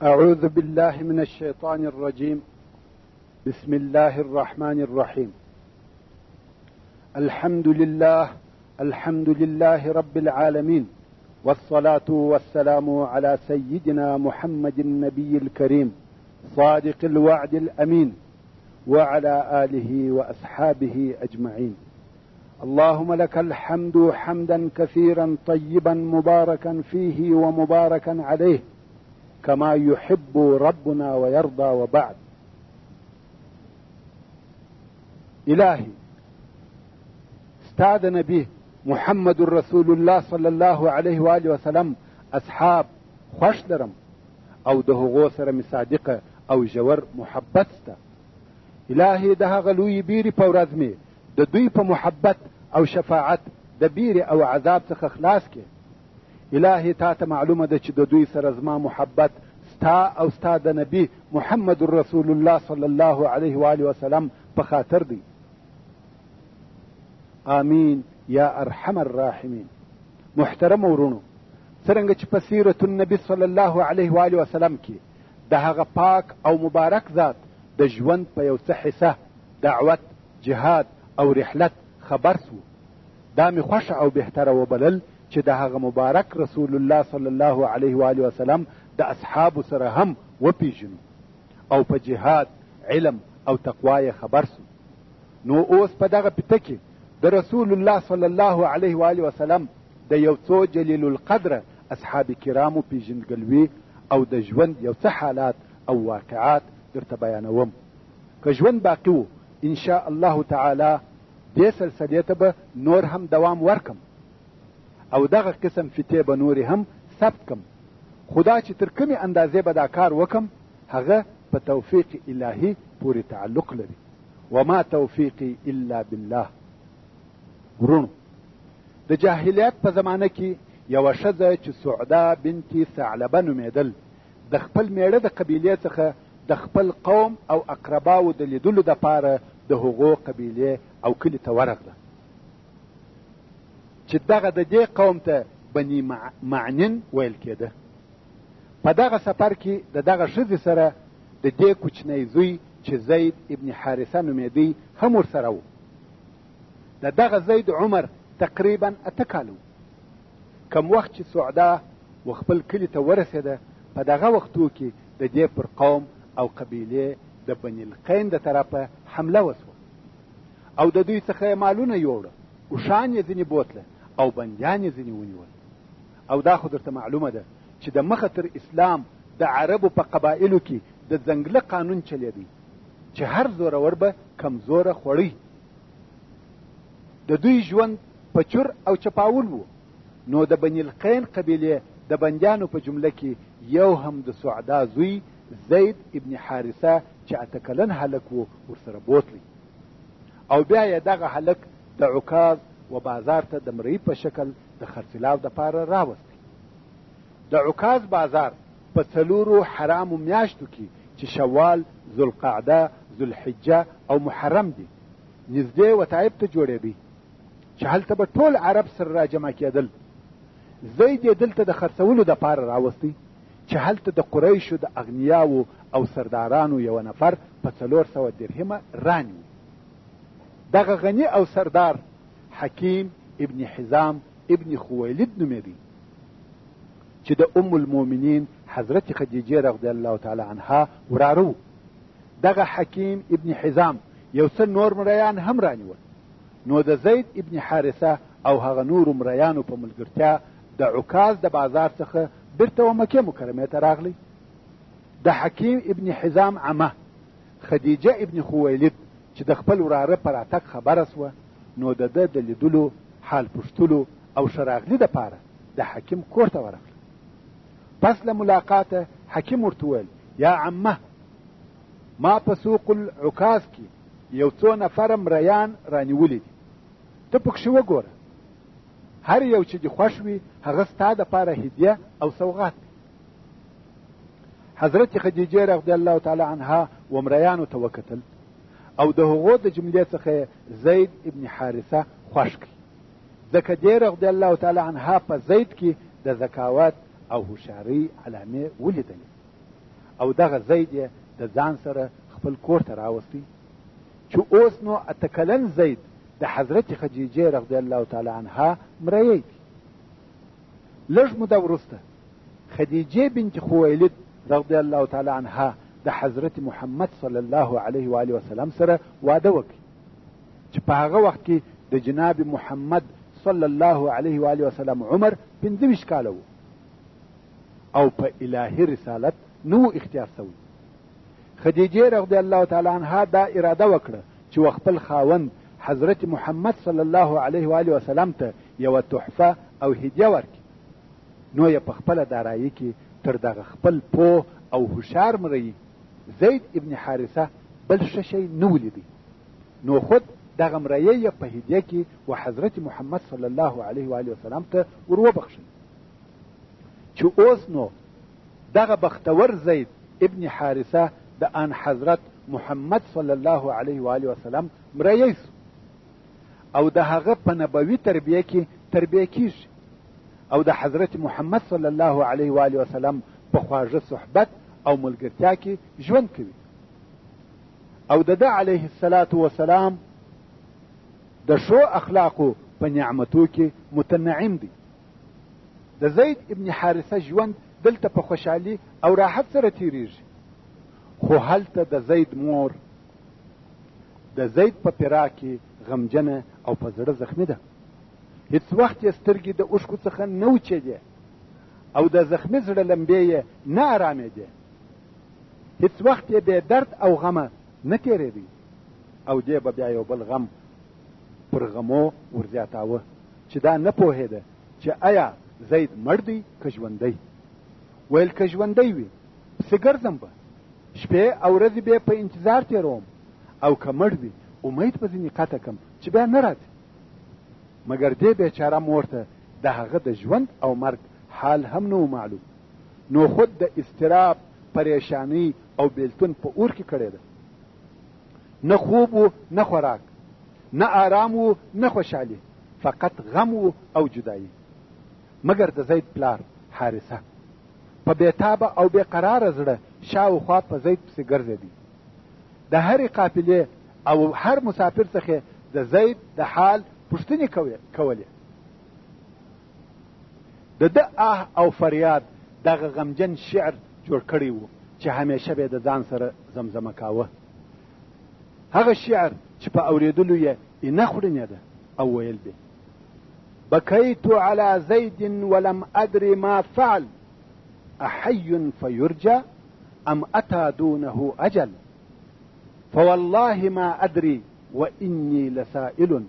أعوذ بالله من الشيطان الرجيم. بسم الله الرحمن الرحيم. الحمد لله رب العالمين، والصلاة والسلام على سيدنا محمد النبي الكريم صادق الوعد الأمين، وعلى آله وأصحابه أجمعين. اللهم لك الحمد حمدا كثيرا طيبا مباركا فيه ومباركا عليه، كما يحب ربنا ويرضى. وبعد، إلهي استاد نبي محمد رسول الله صلى الله عليه وآله وسلم اصحاب خوش لرم، او د هغو سره می صادقه او ژور محبت سته. الهي د هغه لوی بیرې په ورځ مې د دوی په محبت او شفاعت د بیرې او عذاب څخه خلاص کې. الهي تا ته معلومه ده چې د دوی سره زما محبت ستا او ستا د نبی محمد رسول الله صلی الله علیه و آله وسلم په خاطر دی. آمین یا ارحم الراحمین. محترم ورونو، څرنګه چې په سیرت النبی صلی الله علیه و آله وسلم کې د هغه پاک او مبارک ذات د ژوند په یو څه حصه دعوت، جهاد او رحلت خبر سو، دا می خوښه او بهتره وبلل چې د هغه مبارک رسول الله صلی الله علیه و آله وسلم د اصحابو سره هم وپیژنو او په جهاد، علم او تقوا خبر سو. نو اوس په دغه پته کې د رسول الله صلی الله علیه و آله وسلم د یو څو جلیل القدر اصحاب کرامو پیژندګلوي او د ژوند یو څه حالات او واقعات درته بیانوم. که ژوند باقی وو ان شاء الله تعالی دې سلسلې ته به نور هم دوام ورکم او دغه قسم فتې به نورې هم ثبت کم. خدا چې تر کومې اندازې به دا کار وکم، هغه په توفیق الهي پورې تعلق لري. وما توفیقی الا بالله. ورونو، د جاهلیت په زمانه کې یوه ښځه چې سعده بنت ثعلبه نومېدل، د خپل میړه د قبیلې څخه د خپل قوم او اقرباو د لیدلو دپاره د هغو قبیلې او کلي ته ورغله، چې دغه د دې قوم ته بني معنن ویل کېده. په دغه سفر کې د دغه ښځې سره د دې کوچنی زوی چې زید ابن حارثه نومېدی هم ورسره و. د دغه زید عمر تقریبا 8 کاله و. کم وخت چې سعده و خپل کلي ته ورسېده، په دغه وختو کې د دې پر قوم او قبیلې د بني القین د طرفه حمله وسوه او د دوی څخه مالونه یوړه، اوښان یې ځینې بوتله او بندیان یې ځینې ونیول. او دا خو درته معلومه ده چې د مخه تر اسلام د عربو په قبایلو کې د ځنګله قانون چلیدی چې هر زورور به کمزوره خوړی. د دوی ژوند په چور او چپاول وو. نو د بني القین قبیلې د بندیانو په جمله کې یو هم د سعده زوی زید ابن حارثه چې 8 کلن هلک وو ورسره بوتلی، او بیا یې دغه هلک د عکاظ و بازار ته د مرئی په شکل د خرڅلاو دپاره راوستی. د عکاظ بازار په 4 حرامو میاشتو کې چې شوال، ذوالقعده، ذوالحجه او محرم دي نږدې وطایب ته جوړېدی، چې هلته به ټول عرب سره راجمع کېدل. زید یې دلته د خرڅولو دپاره راوستی چې هلته د قریشو د اغنیاو او سردارانو یو نفر په 400 درهمه رانیو. دغه غنی او سردار حکیم ابن حزام ابن خویلد نومېدی، چې د ام المؤمنین حضرت خدیجه رضی الله تعالی عنها وراره. دغه حکیم ابن حزام یو څه نور مریان هم رانیول. نو د زید ابن حارثه او هغه نورو مریانو په ملګرتیا د عکاظ د بازار څخه بیرته و مکې مکرمې ته راغلی. د حکیم ابن حزام عمه خدیجه ابن خویلد چې د خپل وراره پر راتګ خبره سوه، نو د ده د لیدلو، حال پوښتلو او ښه راغلي دپاره د حکیم کور ته ورغله. پس له ملاقاته حکیم ورته وویل: یا عمه، ما په سوق العکاظ کې یو څو نفره مریان رانیولي دي، ته پکښې وګوره، هر یو چې دې خوښ وي هغه ستا دپاره هدیه او سوغات دی. حضرت خدیجه رضی الله تعالی عنها و مریانو ته وکتل او د هغو د جملې څخه زید ابن حارثه خوښ کړي، ځکه دې رضی الله تعالی عنها په زید کې د ذکاوت او هوښیارۍ علامې ولیدلې. او دغه زید یې د ځان سره خپل کور ته راوستی چې اوس نو 8 کلن زید د حضرت خدیجه رضی الله تعالی عنها مریی دی. لږ موده وروسته خدیجه بنت خویلد رضی الله تعالی عنها د حضرت محمد صلی الله علیه و آله وسلم سره واده وکړ چې په هغه وخت کې د جناب محمد صلی الله علیه و آله وسلم عمر 25 کاله و او په الهي رسالت نو اختیار شوی. خدیجه رضی الله تعالی عنها دا اراده وکړه چې خپل خاوند حضرت محمد صلی الله علیه و آله وسلم ته یو تحفه او هدیه ورکړي. نو یې په خپل دارایی کې تر دغه خپل پوه او هوښیار مریی زید ابن حارثه بل ښه شی نه ولیدی. نو خود دغه مریی په هدیه کې و حضرت محمد صلی الله علیه و آله وسلم ته ور وبخښل چې اوس نو دغه بختور زید ابن حارثه د ان حضرت محمد صلی الله علیه و آله وسلم مریی سو او د هغه په نبوي تربیه کې تربیه کیږي او د حضرت محمد صلی الله علیه و آله وسلم په خواږه صحبت او ملګرتیا کې ژوند کوي او د علیه الصلاة والسلام د شو اخلاقو په نعمتو کې متنعم دی. د زید ابن حارثه ژوند دلته په خوشحالي او راحت سره تیریږي، خو هلته د زید مور د زید په فراق کې غمجنه او په زړه زخمی ده. هیڅ وخت یې سترګې د اوښکو څخه نه وچېدې او د زخمی زړه لمبې یې نه ارامېدې. هیڅ وخت یې بې درد او غمه نه تېرېدی او دې به بیا یو بل غم پر غمو ورزیاتاوه چې دا نه پوهېده چې آیا زید مړ دی که ژوندی. ویل که ژوندی وي پسې ګرځم به، شپې او ورځې به په انتظار تېروم، او که مړ وي امید به ځینې قطع کم چې بیا نه راځي. مګر دې بیچاره مور ته د هغه د ژوند او مرګ حال هم نه و معلوم. نو خود د اضطراب، پریشانی او بیلتون په اور کې کړی ده. نه خوب و نه خوراک، نه آرام و نه خوشحالي، فقط غم و او جدایی. مګر د زید پلار حارثه په بیتابه او بېقراره زړه شاوخوا په زید پسې ګرځېدی. د هرې قافلې او هر مسافر څخه د زید د حال پوښتنې کولې. د ده آه او فریاد دغه غمجن شعر جوړ کړی و چې همیشه به د ځان سره زمزمه کاوه. هغه شعر چې په اورېدلو یې نه خوړنېده او ویل به: بكيت على زيد ولم أدري ما فعل أحي فيرجى أم أتى دونه أجل فوالله ما أدري وإني لسائل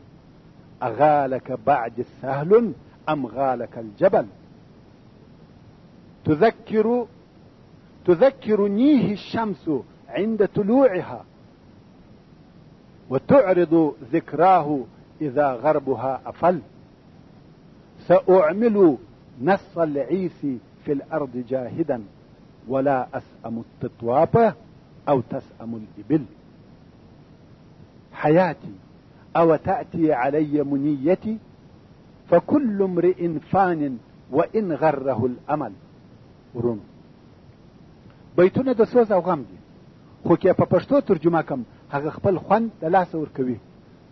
أغالك بعد سهل أم غالك الجبل تذكرنيه الشمس عند طلوعها وتعرض ذكراه إذا غربها أفل سأعمل نص العيس في الأرض جاهدا ولا أسأم التطواب أو تسأم الإبل حياتي أو تأتي علي منيتي فكل امرئ فان وإن غره الأمل. ورون بیتونه د سوز او غم دي، خو که په پښتو ترجمه کم هغه خپل خوند د لاسه ورکوي.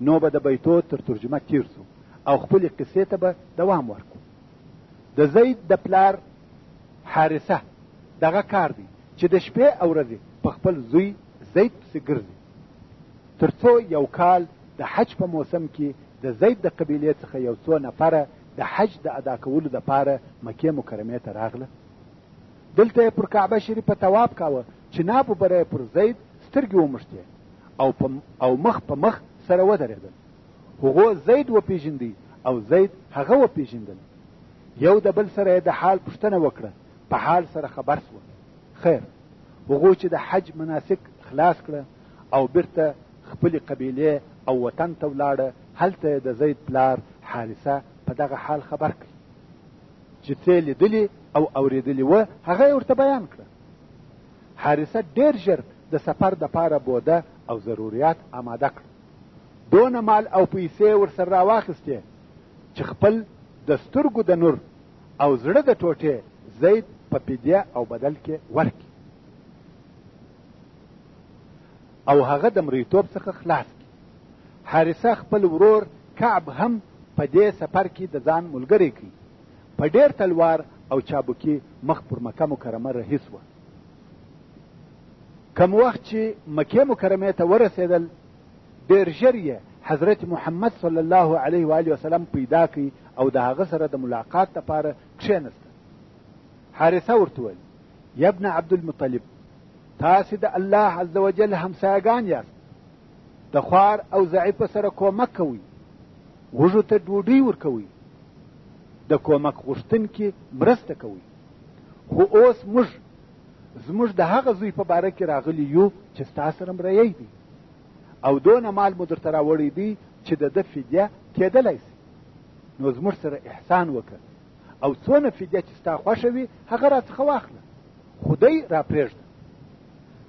نو به د بیتو تر ترجمه تیر سو او خپل قصې ته به دوام ورکو. د زید د پلار حارثه دغه کار دی چې د شپې او ورځې په خپل زوی زید پسې ګرځي، تر څو یو کال د حج په موسم کې د زید د قبیلې څخه یو څو نفره د حج د ادا کولو دپاره مکې مکرمې ته راغله. دلته یې پر کعبه شریفه طواف کاوه چې نابو بره پر زید سترګې وموښتې او مخ په مخ سره ودرېدل. هغو زید وپېژندی او زید هغه وپېژندل. یو د بل سره د حال پوښتنه وکړه، په حال سره خبر سوه. خیر، هغو چې د حج مناسک خلاص کړه او بیرته خپلې قبیلې او وطن ته ولاړه، هلته د زید پلار حارثه په دغه حال خبر کړي چې څه لیدلي او اورېدلي وه، هغه یې ورته بیان کړه. حارثه ډېر ژر د سفر دپاره بوده او ضروریات آماده کړ. دونه مال او پیسې ورسره راواخیستې چې خپل د سترګو د نور او زړه د ټوټې زید په فدیه او بدل کې ورکړي. او هغه د مریتوب څخه خلاص کړي. حارثه خپل ورور کعب هم په دې سفر کې د ځان ملګری کړي. په ډېر تلوار او چابکي مخ پر مکه مکرمه رهي سوه. کم وخت چې مکې مکرمې ته ورسېدل، ډېر ژر یې حضرت محمد صلی الله علیه و آله وسلم پیدا کړي او د هغه سره د ملاقات لپاره کښېنسته. حارثه ورته وویل: یا ابن عبدالمطلب، تاسې د الله عز وجل همسایګان یاست. د خوار او ضعیفه سره کومک کوئ، وږو ته ډوډۍ ورکوئ، د کومک غوښتونکي مرسته کوئ. خو اوس زموږ د هغه زوی په باره کې راغلي یو چې ستا سره مریی دی او دونه مال مو درته راوړی دی چې د ده فدیه کېدلی سي. نو زموږ سره احسان وکړه او څونه فدیه چې ستا خوښه وي هغه راڅخه واخله، خدای را پرېږده.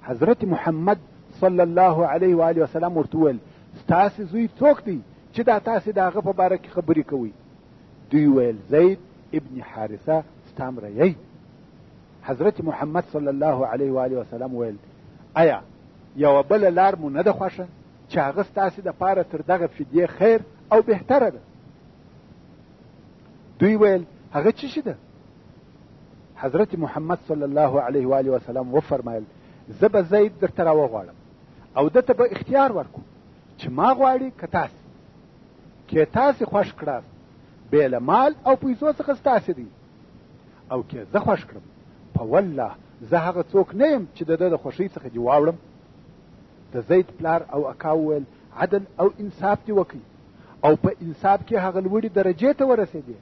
حضرت محمد صلی الله علیه و آله وسلم ورته وویل: ستاسې زوی څوک دی چې دا تاسې د هغه په باره کې خبرې کوئ؟ دوی ویل: زید ابن حارثه ستا مریی. حضرت محمد صلی الله علیه و آله وسلم ویل: آیا یوه بله لار مو نه ده خوښه چې هغه ستاسې دپاره تر دغه فدیې خیر او بهتره ده؟ دوی ویل: هغه څه شي ده؟ حضرت محمد صلی الله علیه و آله وسلم وفرمایل: زه به زید درته راوغواړم او ده ته به اختیار ورکو چې ما غواړي که تاسې. که تاسې خوښ کړاست بې له مال او پیسو څخه ستاسې دی، او که زه خوښ کړم په والله زه هغه څوک نه یم چې د ده د خوښۍ څخه دې واوړم. د زید پلار او اکا وویل: عدل او انصاف دې وکړي او په انصاف کې هغه لوړې درجې ته ورسېدې،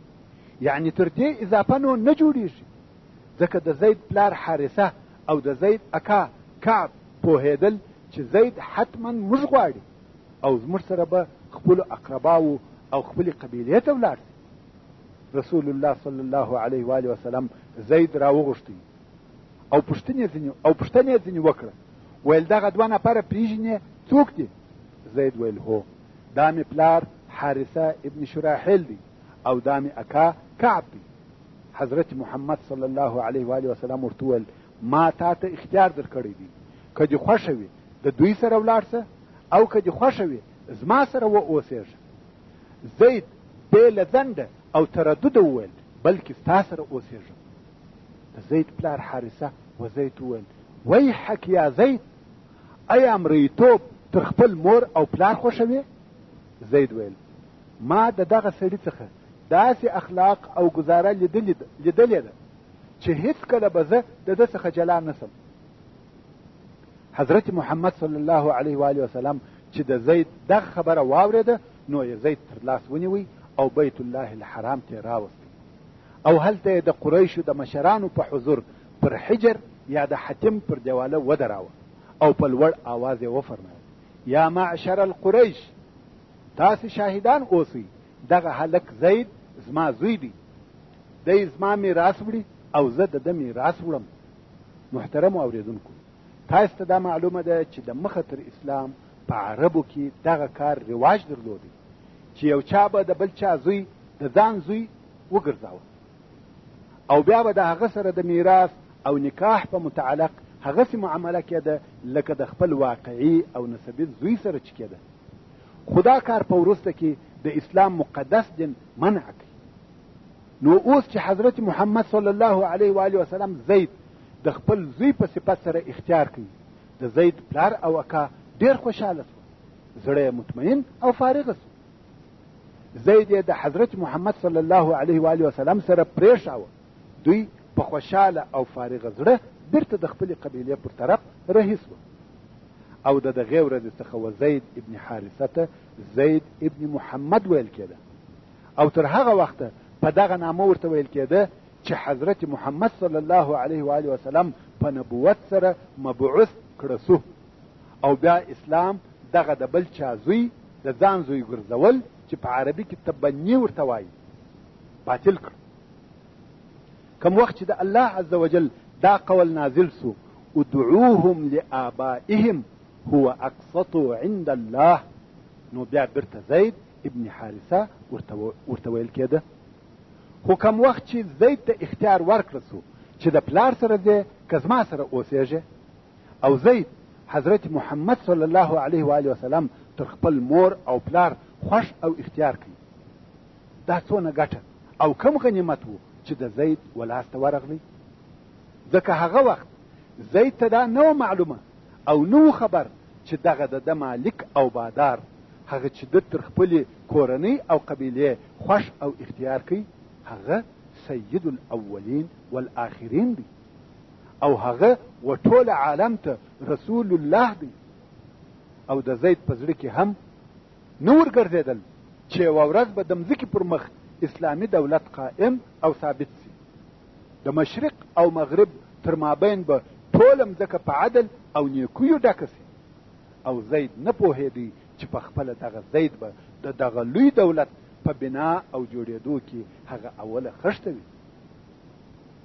یعنی تر دې اضافه نو نه جوړېږي. ځکه د زید پلار حارثه او د زید اکا کعب پوهېدل چې زید حتما موږ غواړي او زموږ سره به خپلو اقرباو او خپلې قبیلې ته ولاړ سي. رسول الله صلی الله علیه و آله وسلم زید راوغوښتی او پوښتنه ځینې وکړه. ویل: دغه دوه نفره پېژنې څوک دي؟ زید ویل: هو، دا مې پلار حارثه ابن شراحیل دی او دا مې اکا کعب دی. حضرت محمد صلی الله علیه و آله وسلم ورته ویل: ما تا ته اختیار درکړی دی، که دې خوښه وي د دوی سره ولاړ سه او که دې خوښه وي زما سره واوسېږه. زید بې له ځنډه او تردده وویل: بلکې ستا سره اوسېږم. د زید پلار حارثه و زید وویل: ویحک یا زید، ایا مریتوب تر خپل مور او پلار خوښوي؟ زید ویل: ما د دغه سړي څخه داسې اخلاق او ګزاره لیدلې ده چې هیڅکله به زه د ده څخه جلا نسم. حضرت محمد صلی الله علیه و آله وسلم چې د زید دغه خبره واورېده، نو یې زید تر لاس ونیوی او بیت الله الحرام ته راوستی او هلته یې د قریشو د مشرانو په حضور پر حجر یا د حتم پر دیواله ودراوه او په لوړ آواز یې وفرمایل: یا معشر القریش، تاسې شاهدان اوسئ، دغه هلک زید زما زوی دی، دی زما میراث وړي او زه د ده میراث وړم. محترم اوریدونکو، تاسو ته دا معلومه ده چې د مخه تر اسلام په عربو کې دغه کار رواج درلودی چې یو چا به د بل چا زوی د ځان زوی وګرځاوه او بیا به د هغه سره د میراث او نکاح په متعلق هغسې معامله کېده لکه د خپل واقعي او نسبي زوی سره چې کېده. خدا کار په وروسته کې د اسلام مقدس دین منع کړي. نو اوس چې حضرت محمد صلی الله علیه و آله وسلم زید د خپل زوی په صفت سره اختیار کړي، د زید پلار او اکا ډېر خوشحاله سو، زړه مطمئن او فارغ سو. زید یې د حضرت محمد صلی الله علیه و آله وسلم سره پرېښاوه. دوی په خوشحاله او فارغه زړه بیرته د خپلې قبیلې پر طرف رهي سوه او د دغې ورځې څخه و زید ابن حارثه ته زید ابن محمد ویل کېده او تر هغه وخته په دغه نامه ورته ویل کېده چې حضرت محمد صلی الله علیه و آله وسلم په نبوت سره مبعوث کړه سو او بیا اسلام دغه د بل چا زوی د ځان زوی ګرځول چې په عربي کې تبني ورته وایي باطل کړ. کوم وخت چې د الله عز وجل دا قول نازل سو: ادعوهم لآبائهم هو اقسط عند الله، نو بیا برته زید ابن حارثه ورته ویل کېده. خو کوم وخت چې زید ته اختیار ورکړه سو چې د پلار سره دی که زما سره اوسېږي، او زید حضرت محمد صلی الله علیه و آله وسلم تر خپل مور او پلار خوښ او اختیار کړي. دا څونه ګټه او کم غنیمت و چې د زید ولاس ته ورغلی. ځکه هغه وخت زید ته دا نه معلومه او نو خبر چې دغه د مالک او بادار هغه چې د تر خپلې کورنۍ او قبیلې خوښ او اختیار کوي هغه سید الاولین والآخرین دی او هغه و ټول عالم ته رسول الله دی. او د زید په زړه کې هم نور ګرځېدل چې یوه ورځ به د مځکې پر مخ اسلامي دولت قائم او ثابت سي. د مشرق او مغرب تر مابین به ټوله مځکه په عدل او نیکیو ډکه سي. او زید نه پوهېدی چې په خپله دغه زید به د دغه لوی دولت په بنا او جوړېدو کې هغه اوله خښته وي.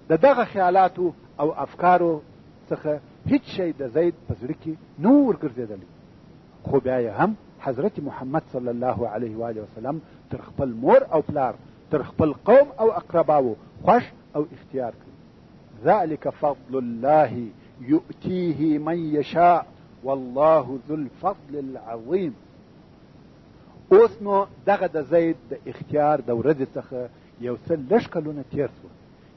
د دغه خیالاتو او افکارو څخه هیڅ شی د زید په زړه کې نه ورګرځېدلی. خو بیا یې هم حضرت محمد صلی الله علیه و آله وسلم تر خپل مور او پلار تر خپل قوم او اقرباو خوښ او اختیار کړي. ذلك فضل الله یؤتیه من یشاء والله ذو الفضل العظیم. اوس نو دغه د زید د اختیار د ورځې څخه یو څه لږ کلونه تیر شو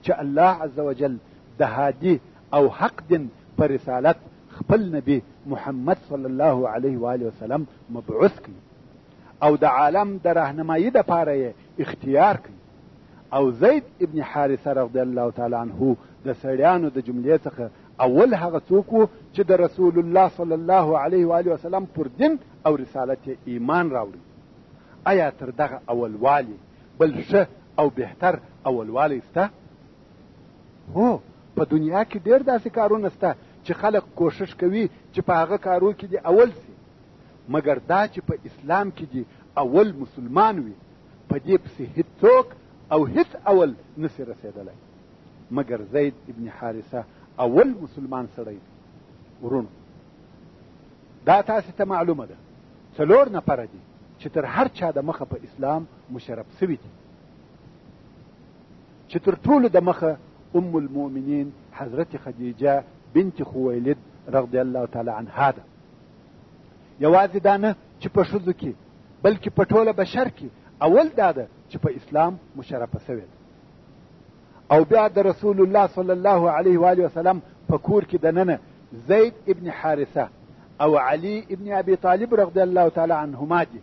چې الله عز وجل د هادي او حق دین په رسالت خپل نبی محمد صلی الله علیه و آله وسلم مبعوث کړي او د عالم د راهنمایي دپاره یې اختیار کړي. او زید ابن حارثه رضی الله تعالی عنه د سړیانو د جملې څخه اول هغه څوک و چې د رسول الله صلی الله علیه و آله وسلم پر دین او رسالت ایمان راوړي. آیا تر دغه اولوالی بل ښه او بهتر اولوالی شته؟ هو، په دنیا کې ډېر داسې کارونه شته چې خلک کوشش کوي چې په هغه کارو کې دي اول سي، مګر دا چې په اسلام کې دي اول مسلمان وي په دې پسې هیڅوک او هیڅ اول نسي رسېدلی مګر زید ابن حارثه اول مسلمان سړی دی. ورونو، دا تاسې ته معلومه ده 4 نفره دي چې تر هر چا د مخه په اسلام مشرف سوي دي، چې تر ټولو د مخه ام المؤمنین حضرت خدیجه بنت خویلد رضی الله تعالی عنها ده. یوازې دا نه چې په ښځو کې بلکې په ټوله بشر کې اول دا ده چې په اسلام مشرفه سوې ده. او بیا د رسول الله صلی الله علیه و آله وسلم په کور کې دننه زید ابن حارثه او علی ابن ابي طالب رضی الله تعالی عنهما دي.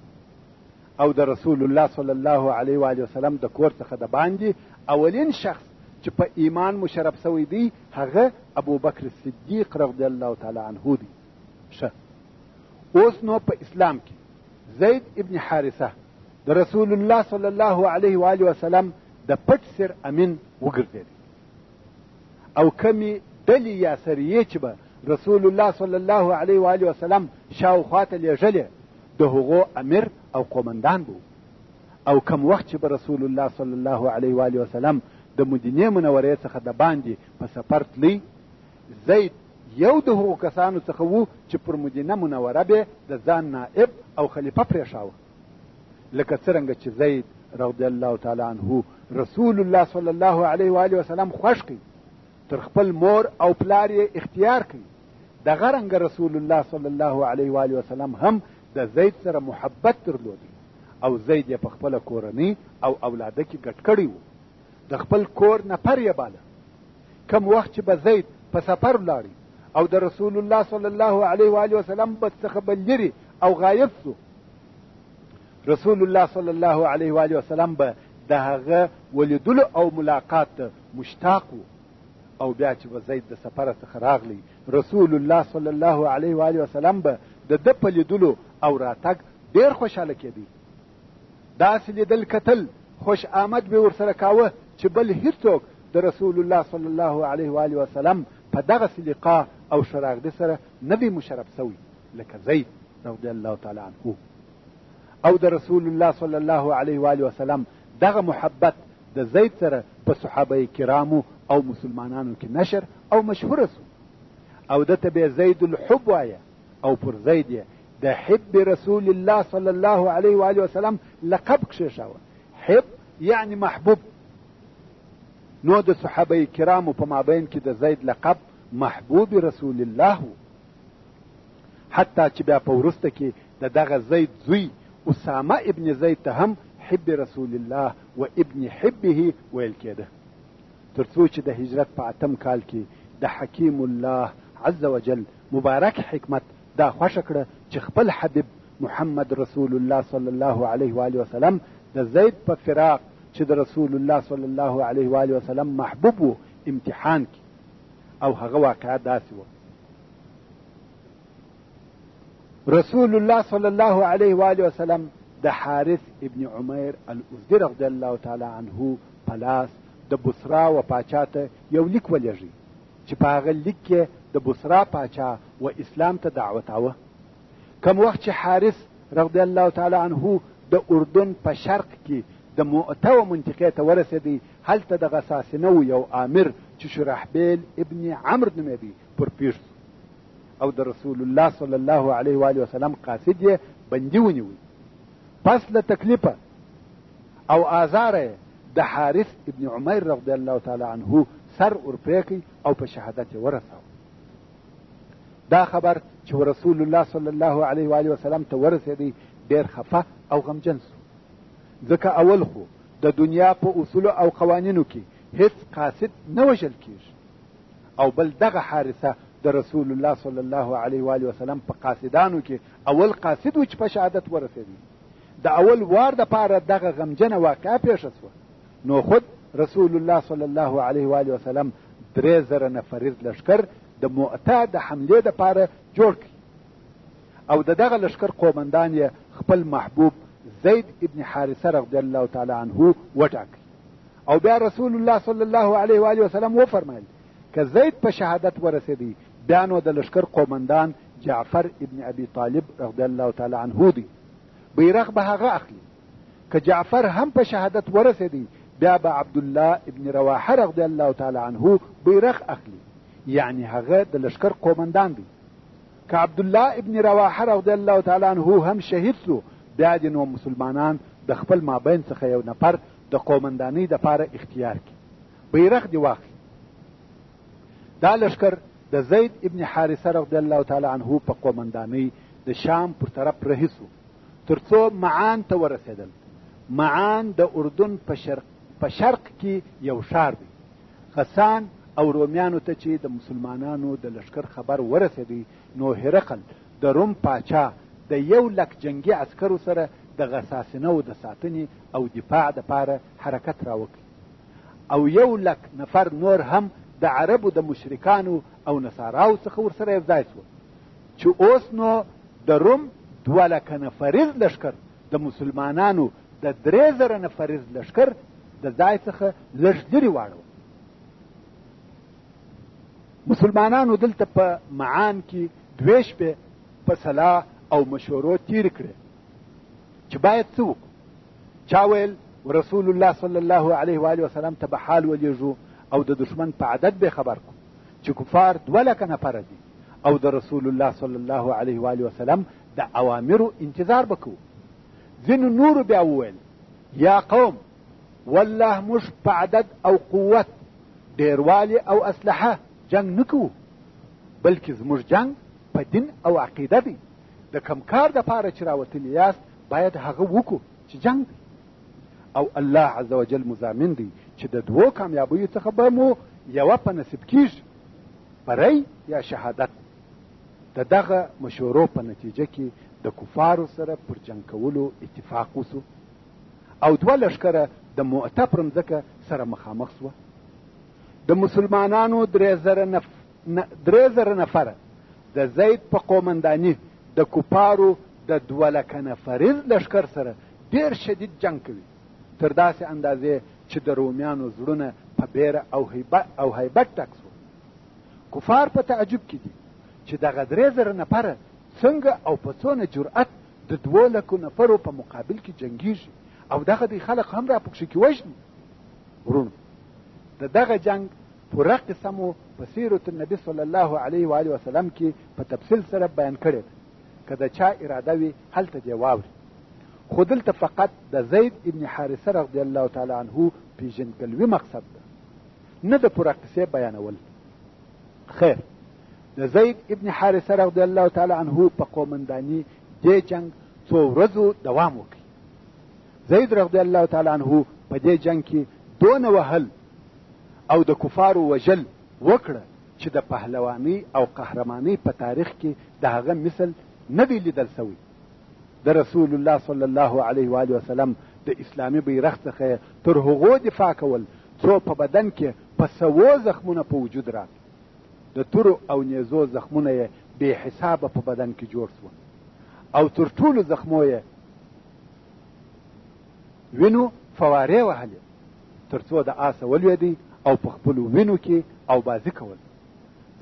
او د رسول الله صلی الله علیه و آله وسلم د کور څخه د باندې اولین شخص چې په ایمان مشرف سوی دی هغه ابو بکر صدیق رضی الله تعالی عنه دی. اوس نو په اسلام کې زید ابن حارثه د رسول الله صلی الله علیه و آله وسلم د پټ سر امین وګرځېد او کمی ډلې یا سریې چې به رسول الله صلی الله علیه و آله وسلم شاوخوا ته لېږلې د هغو امیر او قومندان بو. او کم وخت چې به رسول الله صلی الله علیه و آله وسلم د مدینې منورې څخه د باندې په سفر تلی، زید یو د هغو کسانو څخه و چې پر مدینه منوره به د ځان نائب او خلیفه پرېښاوه. لکه څرنګه چې زید رضی الله تعالی عنه رسول الله صلی الله علیه و آله وسلم خوښ کړي، تر خپل مور او پلار یې اختیار کړي، دغه رنګه رسول الله صلی الله علیه و آله وسلم هم د زید سره محبت درلودی او زید یې په خپله کورنۍ او اولاده کې ګډ کړی و. د خپل کور نفر یې باله. کم وخت چې به زید په سفر ولاړی او د رسول الله صلی الله علیه و آله وسلم به څخه به لرې او غایب سو، رسول الله صلی الله علیه و آله وسلم به د هغه ولیدلو او ملاقات ته مشتاق و. او بیا چې به زید د سفره څخه راغلی رسول الله صلی الله علیه و آله وسلم به د ده په لیدلو او راتګ ډېر خوشحاله کېدی. داسې لیدل کتل خوش آمد به ورسره کاوه چې بل هیڅوک د رسول الله صلی الله علیه و آله وسلم په دغسې لقا او شراغدي سره نه وي مشرف سوی لکه زید رضی الله تعالی عنه. او د رسول الله صلی الله علیه و آله وسلم دغه محبت د زید سره په صحابه کرامو او مسلمانانو کې نشر او مشهور سو. او دته به زید الحب وایه او پر زید یې د حب رسول الله صلی الله علیه و آله وسلم لقب کښېښاوه. حب یعنی محبوب. نو د صحابه کرامو په مابین کې د زید لقب محبوب رسول الله و. حتی چې بیا په وروسته کې د دغه زید زوی اسامه ابن زید ته هم حب رسول الله و ابن حبه ویل کېده. تر څو چې د هجرت په 8م کال کې د حکیم الله عز وجل مبارک حکمت دا خوښه کړه چې خپل حبیب محمد رسول الله صلی الله علیه و آله وسلم د زید په فراق چې د رسول الله صلی الله علیه و آله وسلم محبوب و امتحان کی او هغه واقعه داسې و. رسول الله صلی الله علیه و آله وسلم د حارث ابن عمیر الازدی رضی الله تعالی عنه پلاس د بصرا و پاچا ته یو لیک ولېږي چې په هغه لیک کې د بصرا پاچا و اسلام ته دعوت اوه. کوم وخت چې حارث رضی الله تعالی عنه د اردن په شرق کې د مؤته منطقې ته ورسېدی، هلته د غساسنه یو امیر چې شرحبیل ابن عمرو نومېدی پر پیښ او د رسول الله صلی الله علیه و آله وسلم قاصد یې بندي ونیوی. پس له تکلیفه او آزاره د حارث ابن عمیر رضی الله تعالی عنه سر ورپریکی او په شهادت ورساو. دا خبر چې رسول الله صلی الله علیه و آله وسلم ته ورسېدی ډېر خفه او غمجن سو، ځکه اول خو د دنیا په اصولو او قوانینو کې هیڅ قاصد نه وژل کېږي، او بل دغه حارثه د رسول الله صلی الله علیه و آله وسلم په قاصدانو کې اول قاصد و چې په شهادت ورسېدی. د اول وار د پاره دغه غمجنه واقعه پیښه سوه، نو خود رسول الله صلی الله علیه و آله وسلم 3000 نفریز لشکر د مؤته د حمله د پاره جوړ کړ او دغه لشکر قومندان یې خپل محبوب زید ابن حارثه رضی الله تعالی عنه وټاک. او بیا رسول الله صلی الله علیه و آله وسلم و فرمایل که زید په شهادت ورسېدی بیا نو د لشکر قومندان جعفر ابن ابي طالب رضی الله تعالی عنه دی، بیرغ به هغه اخلي. که جعفر هم په شهادت ورسېدی بیا به عبد الله ابن رواحه رضی الله تعالی عنه بیرغ اخلي، یعنی هغه د لشکر قومندان دی. که عبد الله ابن رواحه رضی الله تعالی عنه هم شهید سو بیا د نو مسلمانان د خپل مابین څخه یو نفر د قومندانی د پاره اختیار کی، بیرغ دی واخلي. دا لشکر د زید ابن حارثه رضی الله تعالی عنه په قومندانی د شام پر طرف رهیسو ترڅو معان ته ورسېدل. معان د اردن په شرق کې یو ښار دی. غسان او رومیانو ته چې د مسلمانانو د لشکر خبر ورسېدی نو هرقل د روم پاچا د 100,000 جنگي عسکرو سره د غساسنه د ساتنې او دفاع د پاره حرکت راوکړ، او 100,000 نفر نور هم د عربو د مشرکانو او نصاراو څخه ورسره یو ځای سول، چې اوس نو د روم 2,00,000 نفریز لشکر د مسلمانانو د 3000 نفریز لشکر د ځای څخه لږ لرې واړو. مسلمانانو دلته په معان کې 2 شپې په صلاح او مشورو تیر کړې چې باید څه وکړو. چا ویل رسول الله صلی الله علیه و آله وسلم ته به حال ولېږو او د دشمن په عدد به خبر کو چې کفار 2,00,000 نفر دي، او د رسول الله صلی الله علیه و آله وسلم د اوامرو انتظار وکړو. ځینو نور بیا وویل یا قوم والله موږ په عدد او قوت ډیروالي او اسلحه جنگ نکوو، بلکې زموږ جنگ په دین او عقیده دی. د کم کار د پاره چې راوتلی یاست باید هغه وکړو چې جنگ دی، او الله عز وجل مضامن دی چې د 2 کامیابیو څخه به مو یوه په نصیب کیږي، بری یا شهادت. د دغه مشورو په نتیجه کې د کفارو سره پر جنگ کولو اتفاق وسو، او 2 لشکره د مؤته پر مځکه سره مخامخ سوه. د مسلمانانو 3000 نفره د زید په قومندانی د کفارو د 2,00,000 نفریز لشکر سره ډیر شدید جنگ کوي، تر داسې اندازې چې د رومیانو زړونه په بیره او هیبت ډک سو. کفار په تعجب کې دي چې دغه 3000 نفره څنګه او په څونه جرأت د 2,00,000 نفرو په مقابل کې جنگیږي، او دغه دی خلق هم را پکښې کې وژني. ورونو د دغه جنگ پوره قصه مو په سیرت النبي صلی الله علیه و آله وسلم کې په تفصیل سره بیان کړې ده، که د چا اراده وي هلته دې واوري. خو دلته فقط د زید ابن حارثه رضی الله تعالی عنه پیژندګلوي مقصد ده، نه د پوره قصې بیانول. خیر، د زید ابن حارثه رضی الله تعالی عنه په قومنداني دې جنگ څو ورځو دوام وکړي. زید رضی الله تعالی عنه په دې جنگ کې دونه وهل او د کفارو وجل وکړه چې د پهلواني او قهرماني په تاریخ کې د هغه مثل نه دی لیدل سوی. د رسول الله صلی الله علیه و آله وسلم د اسلامي بیرغ څخه تر هغو دفاع کول څو په بدن کې په سوو زخمونه په وجود راغلل. د تورو او نیزو زخمونه یې بې حسابه په بدن کې جوړ شول او تر ټولو زخمو یې وینو فوارې وهلې تر څو د آسه ولوېدی او په خپلو وینو کې او بازي کول.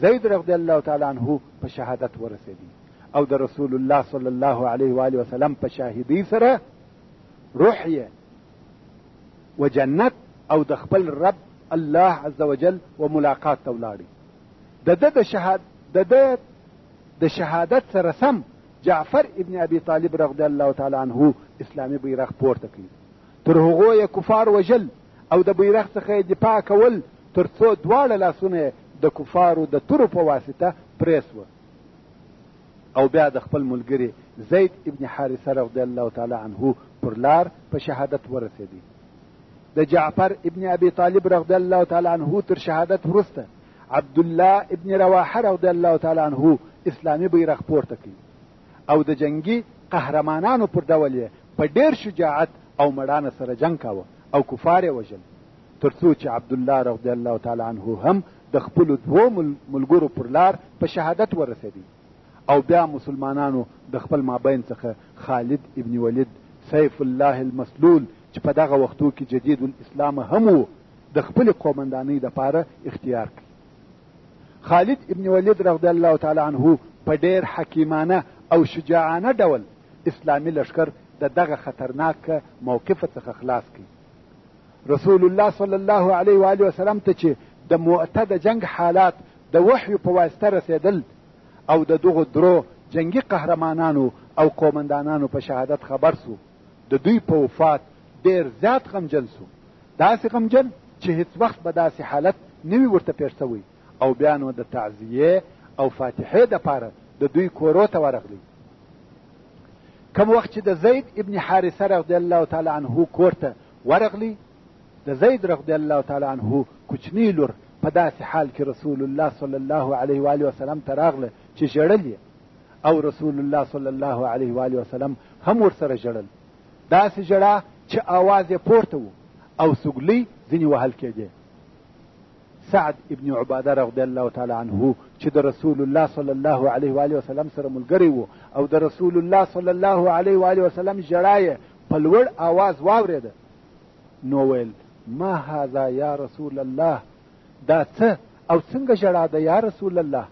زید رضی الله تعالی عنه په شهادت ورسېدی او د رسول الله صلی الله علیه و آله وسلم په شاهدی سره روح یې و جنت او د خپل رب الله عز وجل و ملاقات ته ولاړی. د شهادت سره سم جعفر ابن ابي طالب رضی الله تعالی عنه اسلامي بیرغ پورته کړ. تر هغو یې کفار وجل او د بیرغ څخه دفاع کول تر څو دواړه لاسونه د کفارو د تورو په واسطه پرې سوه او بیا د خپل ملګري زید ابن حارثه رضی الله تعالی عنه پر لار په شهادت ورسېدی. د جعفر ابن ابي طالب رضی الله تعالی عنه تر شهادت وروسته عبد الله ابن رواحه رضی الله تعالی عنه اسلامي بیرغ پورته کړ او د جنگي قهرمانانو پر ډول یې په ډېر شجاعت او مړانه سره جنگ کاوه او کفار یې وژل تر څو چې عبد الله رضی الله تعالی عنه هم د خپلو دوو ملګرو پر لار په شهادت ورسېدی او بیا مسلمانانو د خپل مابین څخه خالد ابن ولید سیف الله المسلول چې په دغه وختو کې جدید الاسلام هم و د خپل قومندانۍ دپاره اختیار کړ. خالد ابن ولید رضی الله تعالی عنه په ډېر حکیمانه او شجاعانه ډول اسلامي لشکر د دغه خطرناک موقف څخه خلاص کړ. رسول الله صلی الله علیه و آله وسلم ته چې د مؤته د جنگ حالات د وحی په واسطه رسېدل او د دغو درو جنگي قهرمانانو او قومندانانو په شهادت خبر سو د دوی په وفات ډېر زیات غمجن سو. داسې غمجن چې هیڅ وخت به داسې حالت نه وي ورته پېښ سوی او بیا نو د تعزیې او فاتحې دپاره د دوی کورو ته ورغلی. کوم وخت چې د زید ابن حارثه رضی الله تعالی عنه کور ته ورغلی د زید رضی الله تعالی عنه کوچنی لور په داسې حال کې رسول الله صلی الله علیه و آله وسلم ته راغله چې ژړل او رسول الله صلی الله علیه و آله وسلم هم ورسره ژړل. داسې ژړا چې آواز یې پورته و او سګلۍ ځینې وهل کېدې. سعد ابن عباده رضی الله تعالی عنه چې د رسول الله صلی الله علیه و آله وسلم سره ملګری و او د رسول الله صلی الله علیه و آله وسلم ژړا یې په لوړ آواز واورېده نو ویل ما هذا یا رسول الله، دا څه او څنګه ژړا ده یا رسول الله؟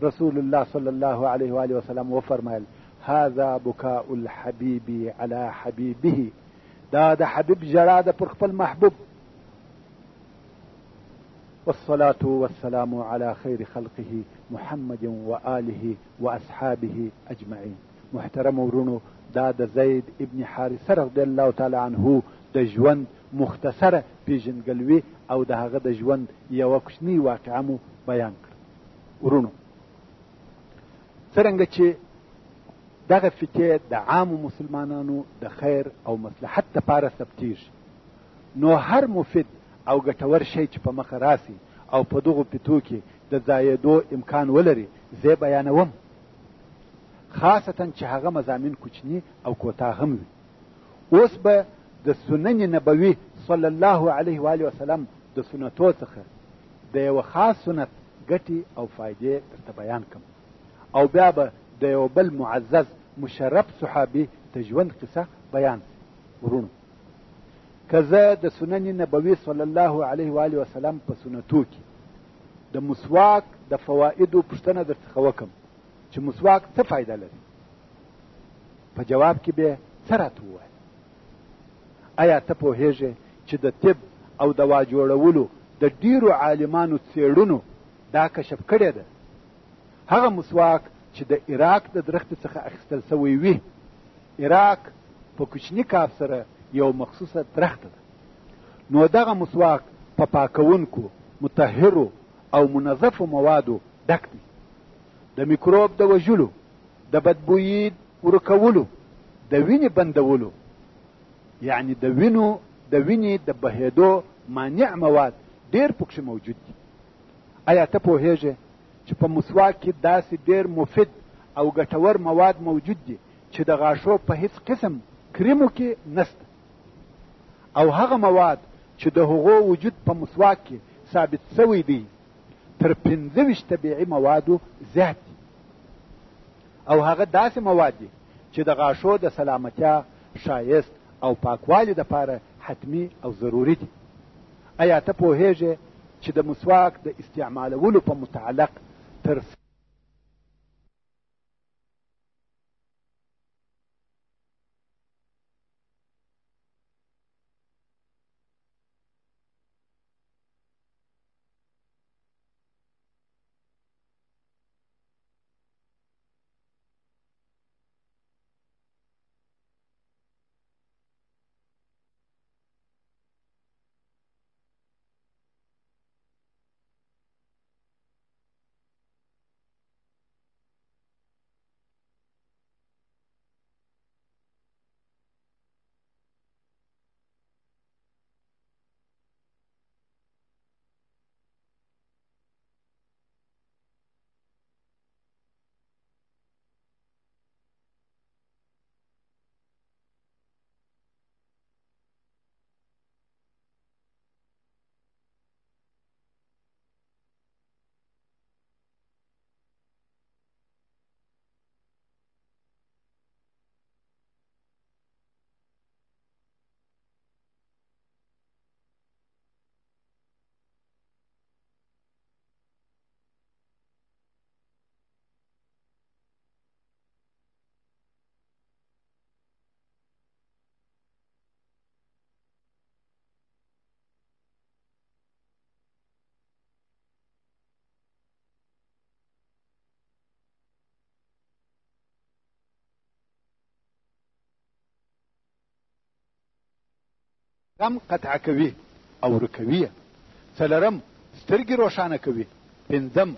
رسول الله صلی الله علیه و آله وسلم وفرمایل هذا بکاء الحبیب علی حبیبه، دا د حبیب ژړا ده پر خپل محبوب. والصلاة والسلام على خير خلقه محمد وآله وأصحابه أجمعين. محترم ورونو، دا د زید ابن حارثه رضی الله تعالی عنه د ژوند مختصره پیژندګلوي او د هغه د ژوند یوه کوچنۍ واقعه مو بیان کړه. ورونو، څرنګه چې دغه فتې د عامو مسلمانانو د خیر او مصلحت دپاره ثبتېږي، نو هر مفید او ګټور شی چې په مخه راسي او په دغو فتو کې د ځایېدو امکان ولري زه بیانوم، خاصتا چې هغه مضامین کوچني او کوتاه هم وي. اوس به د سنن نبوي صلی الله علیه و آله وسلم د سنتو څخه د یو خاص سنت ګټې او فایدې درته بیان کړم، او بیا به د یو بل معزز مشرف صحابي د ژوند قصه بیان شي. ورونو، که زه د سنن نبوي صلی الله علیه و آله وسلم په سنتو کې د مسواک د فوائدو پوښتنه درڅخه وکړم چې مسواک څه فایده لري، په جواب کې به څه راته ووایې؟ آیا ته پوهېږې چې د طب او دوا جوړولو د ډیرو عالمانو څېړنو دا کشف کړې ده؟ هغه مسواک چې د عراق د درخت څخه اخیستل سوی وي، عراق په کوچني کاف سره یو مخصوصه درخت ده، نو دغه مسواک په پاکونکو مطهرو او منظفو موادو ډک دی. د میکروب د وژلو، د بدبویي ورکولو، د وینې بندولو، یعنی د وینې د بهېدو مانع مواد ډېر پکښې موجود دي. آیا ته پوهېږې چې په مسواک کې داسې ډېر مفید او ګټور مواد موجود دي چې د غاښو په هیڅ قسم کریمو کې نسته، او هغه مواد چې د هغو وجود په مسواک کې ثابت شوی دی تر 25 طبیعي موادو زیات دي، او هغه داسې مواد دي چې د غاښو د سلامتیا، ښایست او پاکوالي دپاره حتمی او ضروري دي. آیا ته پوهېږې چې د مسواک د استعمالولو په متعلق تر غم قطع کوي او رکوي. څلرم سترګې روښانه کوي. پنځم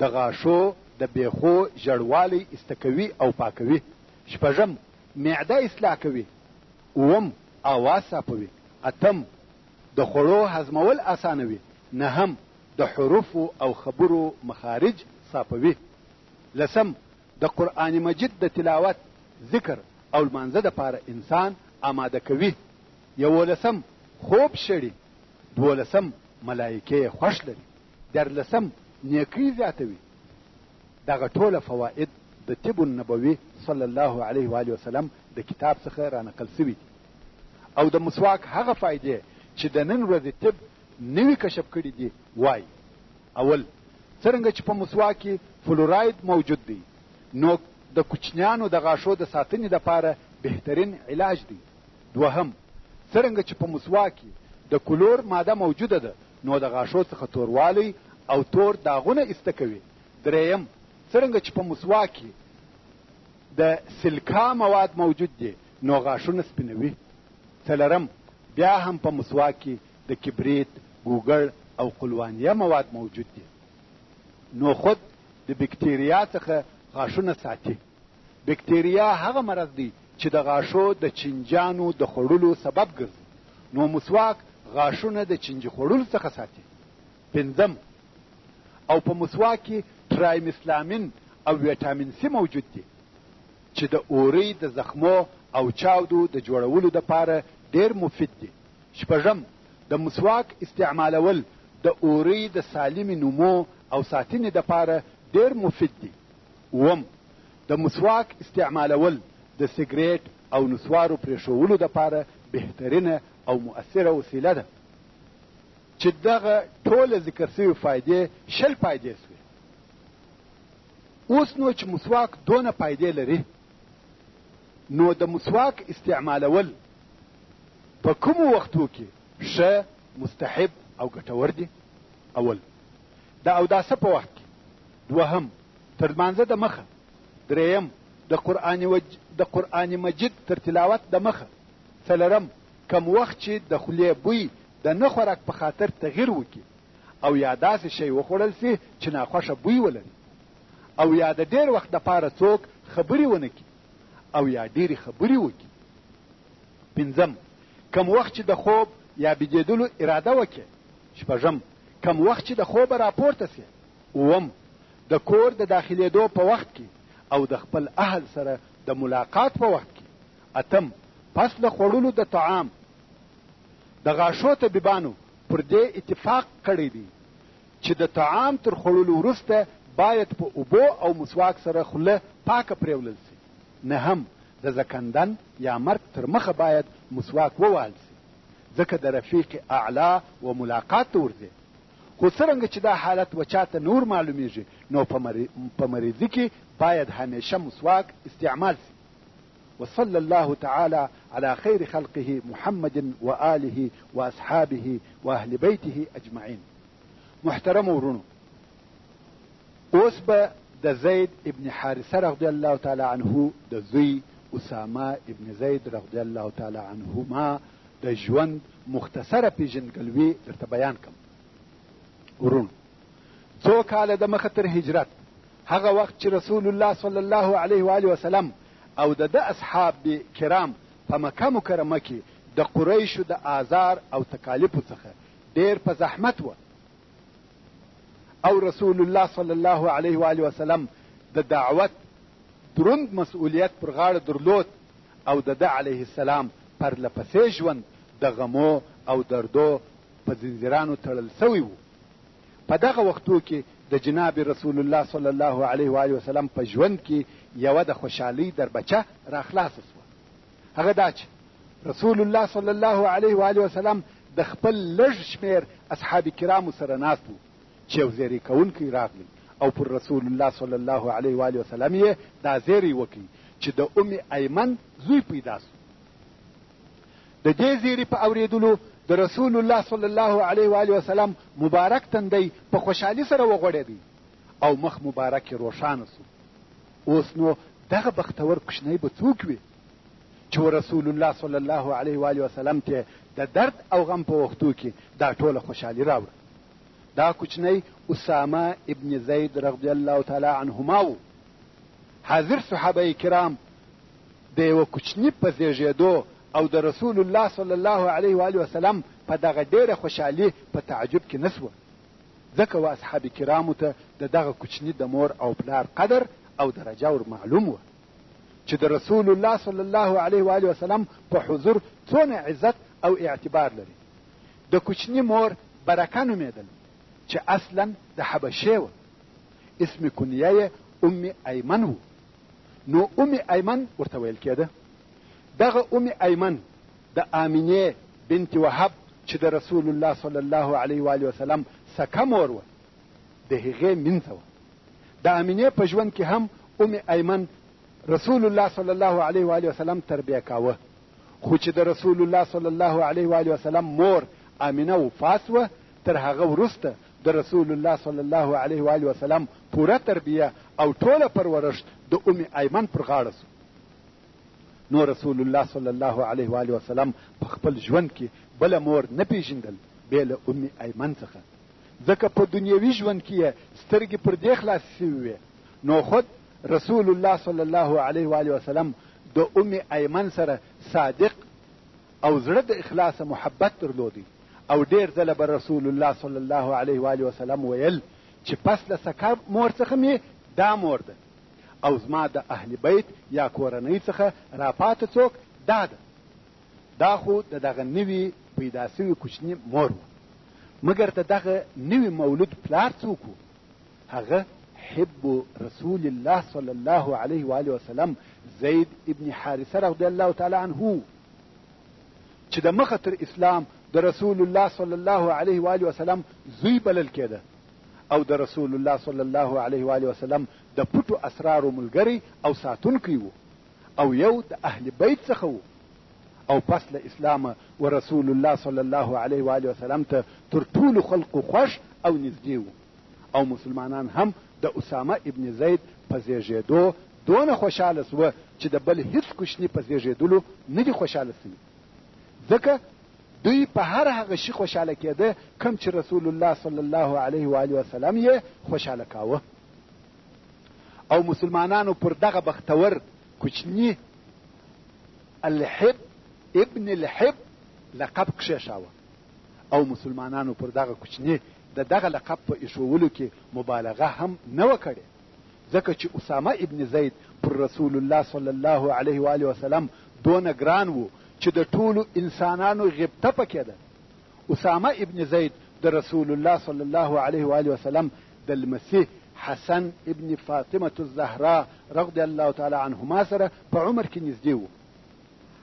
د غاښو د بیخو ژړوالی استکوي او پاکوي. شپږم معده اصلاح کوي. اووم آواز صافوي. اتم د خوړو هضمول اسانوي. نهم د حروفو او خبرو مخارج صافوي. لسم د قرآن مجید د تلاوت، ذکر او لمانځه دپاره انسان آماده کوي. یولسم خوب شړي. دولسم ملایکې خوښ لري. دیارلسم نیکۍ زیاتوي. دغه ټوله فواید د طب النبوي صلی الله علیه و آله وسلم د کتاب څخه رانقل شوي دي. او د مسواک هغه فایدې چې د نن ورځې طب نوي کشف کړي دي وایي: اول، څرنګه چې په مسواک کې فلوراید موجود دی، نو د کوچنیانو د غاښو د ساتنې دپاره بهترین علاج دی. دوهم، څرنګه چې په مسواک کې د کلور ماده موجوده ده، نو د غاښو څخه توروالی او تور داغونه ایسته کوي. دریم، څرنګه چې په مسواک کې د سلکا مواد موجود دي، نو غاښونه سپینوي. څلرم، بیا هم په مسواک کې د کبریت، ګوګړ او قلوانیه مواد موجود دي، نو خود د بکتریا څخه غاښونه ساتي. بکتریا هغه مرض دی چې د غاښو د چنجانو د خوړلو سبب ګرځي، نو مسواک غاښونه د چنجي خوړلو څخه ساتي. پنځم، او په مسواک کې ترایمسلامین او ویټامین سی موجود دي چې د اورۍ د زخمو او چاودو د جوړولو دپاره ډېر مفید دي. شپږم، د مسواک استعمالول د اورۍ د سالمې نمو او ساتنې دپاره ډېر مفید دي. اووم، د مسواک استعمالول د سګریټ او نسوارو پرېښولو دپاره بهترینه او مؤثره وسیله ده. چې دغه ټوله ذکر شوي فایدې 20 فایدې سوې. اوس نو چې مسواک دونه فایدې لري، نو د مسواک استعمالول په کومو وختو کې ښه، مستحب او ګټور دي؟ اول، د اوداسه په وخت کې. دوهم، تر لمانځه د مخه. دریم، د قرآن مجید تر تلاوت د مخه. څلرم، کم وخت چې د خولې بوی د نه خوراک په خاطر تغییر وکړي او یا داسې شی وخوړل سي چې ناخوښه بوی ولري. او یا د ډېر وخت دپاره څوک خبرې ونه کړي او یا ډېرې خبرې وکړي. 5 کم وخت چې د خوب یا بېدېدلو اراده وکړي. 6 کم وخت چې د خوبه راپورته سي. 7 د کور د داخلېدو په وخت کې او د خپل اهل سره د ملاقات په وخت کې. 8 پس له خوړلو د طعام. د غاښو طبیبانو پر دې اتفاق کړی دی چې د طعام تر خوړلو وروسته باید په اوبو او مسواک سره خوله پاکه پرېولل سي. 9 د زکندن یا مرګ تر مخه باید مسواک ووهل سي ځکه د رفیق اعلی و ملاقات ته ورځي. خو څرنګه چې دا حالت و چاته نور معلومیږي نو په مریضي کې باید همیشه مسواک استعمال سي. وصلى الله تعالى على خير خلقه محمد وآله وأصحابه وأهل بيته أجمعين. محترم ورونو، اوس به د زید ابن حارثه رضی الله تعالی عنه د زوی اسامه ابن زید رضی الله تعالی عنهما د ژوند مختصره پیژندګلوي درته بیان کوم. ورونو، 2 کاله د مخه تر هجرت، هغه وخت چې رسول الله صلی الله علیه و آله وسلم او د اصحاب کرام په مکه مکرمه کې د قریشو د آزار او تکالیفو څخه ډېر په زحمت و او رسول الله صلی الله علیه و آله وسلم د دعوت دروند مسئولیت پر غاړه درلود او د علیه السلام پرله پسې ژوند د غمو او دردو په زنځیرانو تړل سوی و. په دغه وختو کې د جناب رسول الله صلی الله علیه و آله وسلم په ژوند کې یوه د خوشحالۍ دربچه راخلاصه سوه. هغه دا چې رسول الله صلی الله علیه و آله وسلم د خپل لږ شمېر اصحاب کرامو سره ناست و چې یو زیری کوونکی راغلی او پر رسول الله صلی الله علیه و آله وسلم یې دا زیری وکړي چې د ایمن زوی پیدا سو. د دې زیری په اورېدلو د رسول الله صلی الله علیه و آله وسلم مبارک تندی په خوشحالي سره وغوړېدی او مخ مبارک روښانه سو. اوس نو دغه بختور کوچنی به څوک وي چې رسول الله صلی الله علیه و آله وسلم ته د درد او غم په وختو کې دا ټوله خوشحالي راوړه. دا کوچنی اسامه ابن زید رضی الله تعالی عنهما و. حاضر صحابه کرام د یوه کوچني په زیږېدو او د رسول الله صلی الله علیه و آله وسلم په دغه ډېره خوشحالي په تعجب کې نسوه ځکه و اصحاب کرامو ته د دغه کوچني د مور او پلار قدر او درجه ور معلوم و چې د رسول الله صلی الله علیه و آله وسلم په حضور څونه عزت او اعتبار لري. د کوچني مور برکه نومېدل چې اصلا د حبشې و. اسم کنیه یې ایمن و. نو ایمن ورته ویل کېده. دغه ایمن د آمینې بنت وهب چې د رسول الله صلی الله علیه و آله وسلم سکه مور وه د هغې مینځه وه. د آمینې په ژوند کې هم ایمن رسول الله صلی الله علیه و آله وسلم تربیه کاوه، خو چې د رسول الله صلی الله علیه و آله وسلم مور آمینه وفات وه تر هغه وروسته د رسول الله صلی الله علیه و آله وسلم پوره تربیه او ټوله پرورش د ایمن پر غاړه سو. نو رسول الله صلی الله علیه و آله وسلم په خپل ژوند کې بله مور نه پیژندل بې له ایمن څخه ځکه په دنیوي ژوند کې یې سترګې پر دې خلاصې سوي وې. نو خود رسول الله صلی الله علیه و آله وسلم د ایمن سره صادق او زړه د اخلاص محبت درلودی او ډېر ځله به رسول الله صلی الله علیه و آله وسلم ویل چې پس له سکه مور څخه مې دا مور ده او زما د اهل بیت یا کورنۍ څخه راپاته څوک دا ده. دا خو د دغه نوي پیدا سوي کوچني مور و. مګر د دغه نوي مولود پلار څوک و؟ هغه حب رسول الله صلی الله علیه و آله وسلم زید ابن حارثه رضی الله تعالی عنه چې د مخه تر اسلام د رسول الله صلی الله علیه و آله وسلم زوی بلل کېده او د رسول الله صلی الله علیه و آله وسلم د پټو اسرارو ملګری او ساتونکی و او یو د اهل بیت څخه و او پس له اسلامه و رسول الله صلی الله علیه و آله وسلم ته تر ټولو خلقو خوښ او نږدې و او مسلمانان هم د اسامه ابن زید په زیږېدو دونه خوشحاله سوه چې د بل هیڅ کوچني په زیږېدلو نه دي خوشحاله سوي ځکه دوی په هر هغه شي خوشحاله کېده کوم چې رسول الله صلی الله علیه و آله وسلم یې خوشحاله کاوه. او مسلمانانو پر دغه بختور کوچني الحب ابن الحب لقب کښېښاوه او مسلمانانو پر دغه کوچني د دغه لقب په ایښولو کې مبالغه هم نه وه کړې، ځکه چې اسامه ابن زید پر رسول الله صلی الله علیه و آله وسلم دونه ګران و چې د ټولو انسانانو غبطه پکې ده. اسامه ابن زید د رسول الله صلی الله علیه و آله وسلم د المسیح حسن ابن فاطمه الزهرا رضی الله تعالی عنهما سره په عمر کې نږدې و.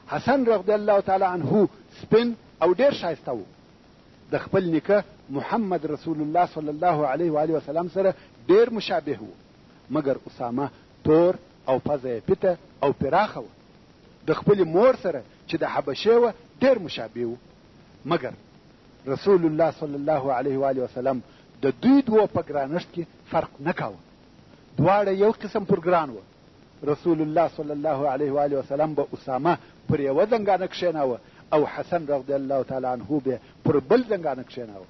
حسن رضی الله تعالی عنه سپین او ډېر ښایسته و. د خپل نیکه محمد رسول الله صلی الله علیه و آله وسلم سره ډېر مشابه و، مګر اسامه تور او پزه پیته او پراخه و. د خپل مور سره چې د حبشې وه ډېر مشابه و، مګر رسول الله صلی الله علیه و آله وسلم د دوی دوه په ګرانښت کې فرق نه کاوه. دواړه یو قسم پر ګران وه. رسول الله صلی الله علیه و آله وسلم به اسامه پر یوه زنګانه کښېناوه او حسن رضی الله تعالی عنه به پر بل زنګانه کښېناوه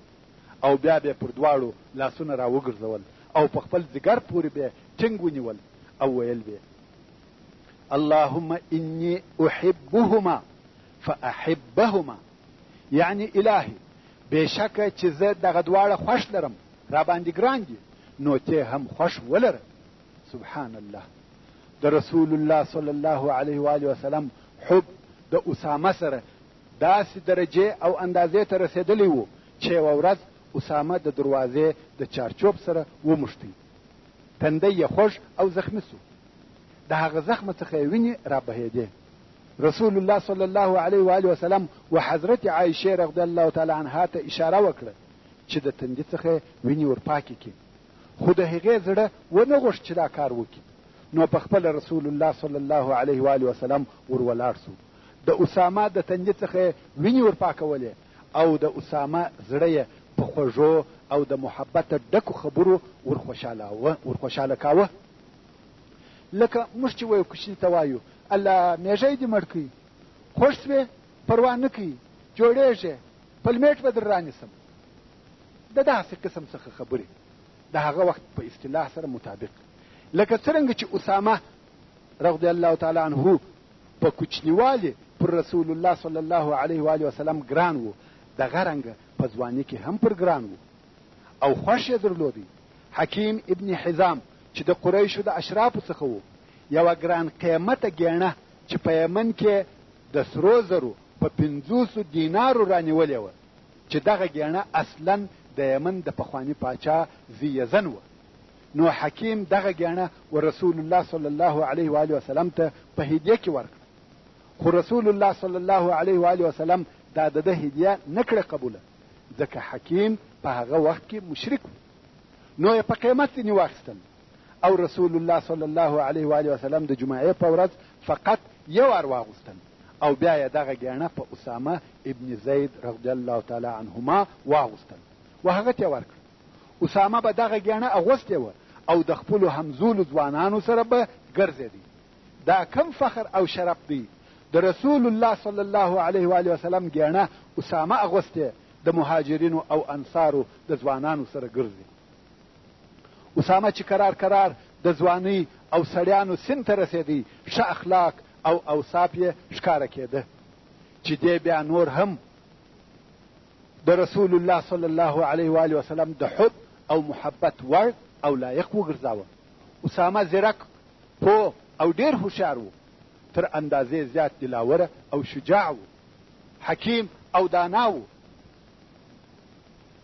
او بیا به پر دواړو لاسونه را وګرځول او په خپل ځګر پورې به ټینګ ونیول او ویل به اللهم انی احبهما فاحبهما، یعنی الهی بېشکه چې زه دغه دواړه خوښ لرم، را باندې ګران دي، نو ته هم خوښ ولره. سبحان الله. د رسول الله صلی الله علیه و آله وسلم حب د اسامه سره داسې درجه او اندازې ته رسېدلی و چې یوه ورځ اسامه د دروازې د چارچوب سره وموښتی. تندی یې خوږ او زخمي سو. د هغه زخمه څخه یې وینې را بهېدې. رسول الله صلی الله علیه و آله وسلم و حضرت عایشې رضی الله تعالی عنها ته اشاره وکړه چې د تندي څخه وینې ورپاکې کړي، خو د هغې زړه ونه غوښت چې دا کار وکړي. نو په خپل رسول الله صلی الله علیه و آله وسلم ور ولاړ سو. د اسامه د تندي څخه وینې ورپاکولې او د اسامه زړه یې په خوږو او د محبت ډکو خبرو ورخوشاله کاوه. لکه موږ چې وایو کوچني ته وایو الله میږی دې مړ کړي، خوښ سوې پروا نه کوي، جوړېږې پلمېټ به در رانیسم. د داسې قسم څخه خبرې د هغه وخت په اصطلاح سره مطابق، لکه څرنګه چې اسامه رضی الله تعالی عنه په کوچنیوالي پر رسول الله صلی الله علیه و آله وسلم ګران و، دغه رنګه په ځواني کې هم پر ګران و او خوښ یې درلودی. حکیم ابن حزام چې د قریشو د اشرافو څخه و، یوه ګران قیمته ګیڼه چې په یمن کې د سرو زرو په 50 دینارو رانیولې وه، چې دغه ګیڼه اصلا د یمن د پخواني پاچا ذیزن وه. نو حکیم دغه ګیڼه و رسول الله صلی الله علیه و آله وسلم ته په هدیه کې ورکړه، خو رسول الله صلی الله علیه و آله وسلم دا د ده هدیه نه کړه قبوله، ځکه حکیم په هغه وخت کې مشرک و. نو یې په قیمت ځینې واخیستل او رسول الله صلی الله علیه و آله وسلم د جمعې په ورځ فقط یو وار واغوستل او بیا یې دغه ګیڼه په اسامه ابن زید رضی الله تعالی عنهما واغوستل و هغه ته یې ورکړه. اسامه به دغه ګیڼه اغوستې وه او د خپلو همزولو ځوانانو سره به ګرځېدی. دا کم فخر او شرف دی د رسول الله صلی الله علیه و آله وسلم ګیڼه اسامه اغوستې د مهاجرینو او انصارو د ځوانانو سره ګرځي. اسامه چې کرار د ځوانۍ او سړیانو سن ته رسېدی، ښه اخلاق او اوصاف یې ښکاره کېده چې دی بیا نور هم د رسول الله صلی الله علیه و آله وسلم د حب او محبت وړ او لایق وګرځاوه. اسامه زیرک، پوه او ډېر هوښیار و، تر اندازې زیات دلاوره او شجاع و، حکیم او دانا و.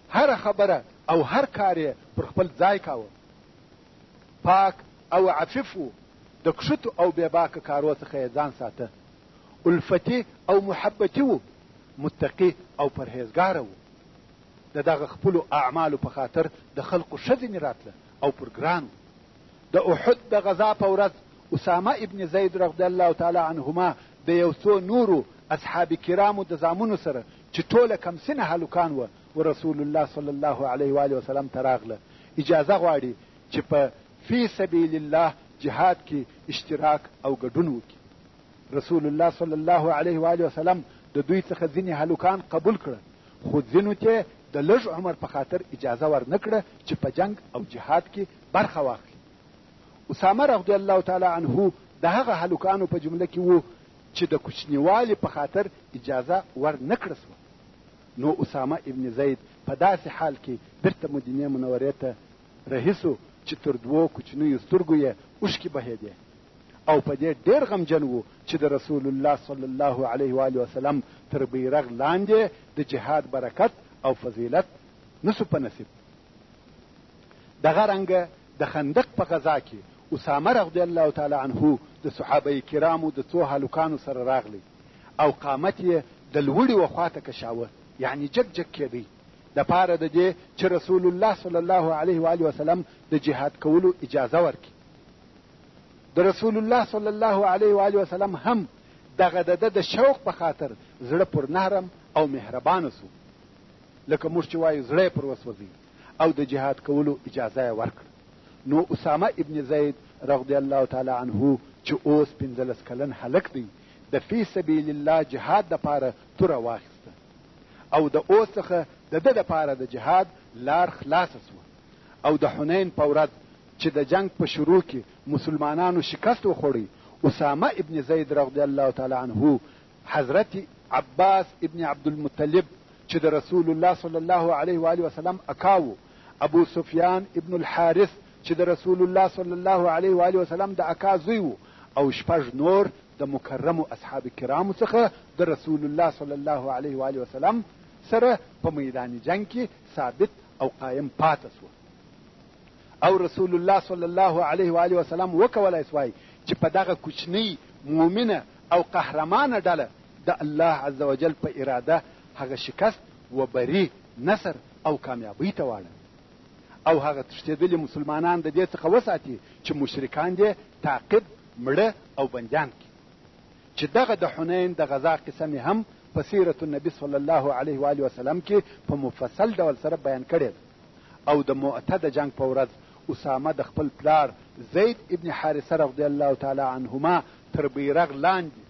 هر خبره او هر کار یې پر خپل ځای کاوه. پاک او عفیف و، د کښتو او بېباکه کارو څخه یې ځان ساته. الفتي او محبتي و، متقي او پرهیزګاره و. د دغه خپلو اعمالو په خاطر د خلقو ښه ځینې راتله او پر ګران و. د احد د غذا په ورځ اسامه ابن زید رضی الله تعالی عنهما د یو څو نورو اصحاب کرامو د زامنو سره چې ټوله کم سنه هلکان وه و رسول الله صلی الله علیه و آله وسلم ته راغله، اجازه غواړي چې په فی سبیل الله جهاد کې اشتراک او ګډون وکړي. رسول الله صلی الله علیه و آله وسلم د دوی څخه ځینې هلکان قبول کړه، خو ځینو ته د لږ عمر په خاطر اجازه ور نه کړه چې په جنگ او جهاد کې برخه واخلي. اسامه رضی الله تعالی عنه د هغه هلکانو په جمله کې وو چې د کوچنیوالي په خاطر اجازه ور نه کړه سوه. نو اسامه ابن زید په داسې حال کې بیرته مدینې منورې ته رهي سو چې تر 2 کوچنیو سترګو یې اوښکې بهېدې او په دې ډېر غمجن و چې د رسول الله صلی الله علیه و آله وسلم تر بیرغ لاندې د جهاد برکت او فضیلت نسو په نصیب. دغه رنګه د خندق په غزا کې اسامه رضی الله تعالی عنه د صحابه کرامو د څو هلکانو سره راغلی او قامت یې د لوړې وخواته کشاوه، یعنی جګ جګ کېدی د پاره د دې چې رسول الله صلی الله علیه و آله وسلم د جهاد کولو اجازه ورکړي. د رسول الله صلی الله علیه و آله وسلم هم دغه د شوق په خاطر زړه پر نرم او مهربان سو، لکه موږ چې وایو زړه پر وسوځي، او د جهاد کولو اجازه یې ورکړه. نو اسامه ابن زید رضی الله تعالی عنه چې اوس 15 کلن هلک دی د فی سبیل الله جهاد دپاره توره واخیسته او د اوس څخه د ده دپاره د جهاد لار خلاصه سوه. او د حنین په ورځ چې د جنگ په شروع کې مسلمانانو شکست وخوړی، اسامه ابن زید رضی الله تعالی عنه حضرت عباس ابن عبدالمطلب چې د رسول الله صلی الله علیه و آله وسلم اکاو، ابو سفیان ابن الحارث چې د رسول الله صلی الله علیه و آله وسلم د اکا زوی و، او 6 نور د مکرمو اصحاب کرامو څخه د رسول الله صلی الله علیه و آله وسلم سره په میدان جنگ کې ثابت او قائم پاتې سو. او رسول الله صلی الله علیه و آله وسلم وکولای سوای چې په دغه کوچنی مؤمنه او قهرمانه ډله د الله عز وجل په اراده هغه شکست و بری نصر او کامیابی ته واړه، او هغه تښتېدلي مسلمانان د دې څخه وساتي چې مشرکان دې تعقیب مړه او بندیان کړي. چې دغه د حنین د غزا قصه مې هم په سیرت النبي صلی الله علیه و آله وسلم کې په مفصل ډول سره بیان کړی. او د مؤته د جنگ په ورځ اسامه د خپل پلار زید ابن حارثه رضی الله تعالی عنهما تر بیرغ لاندې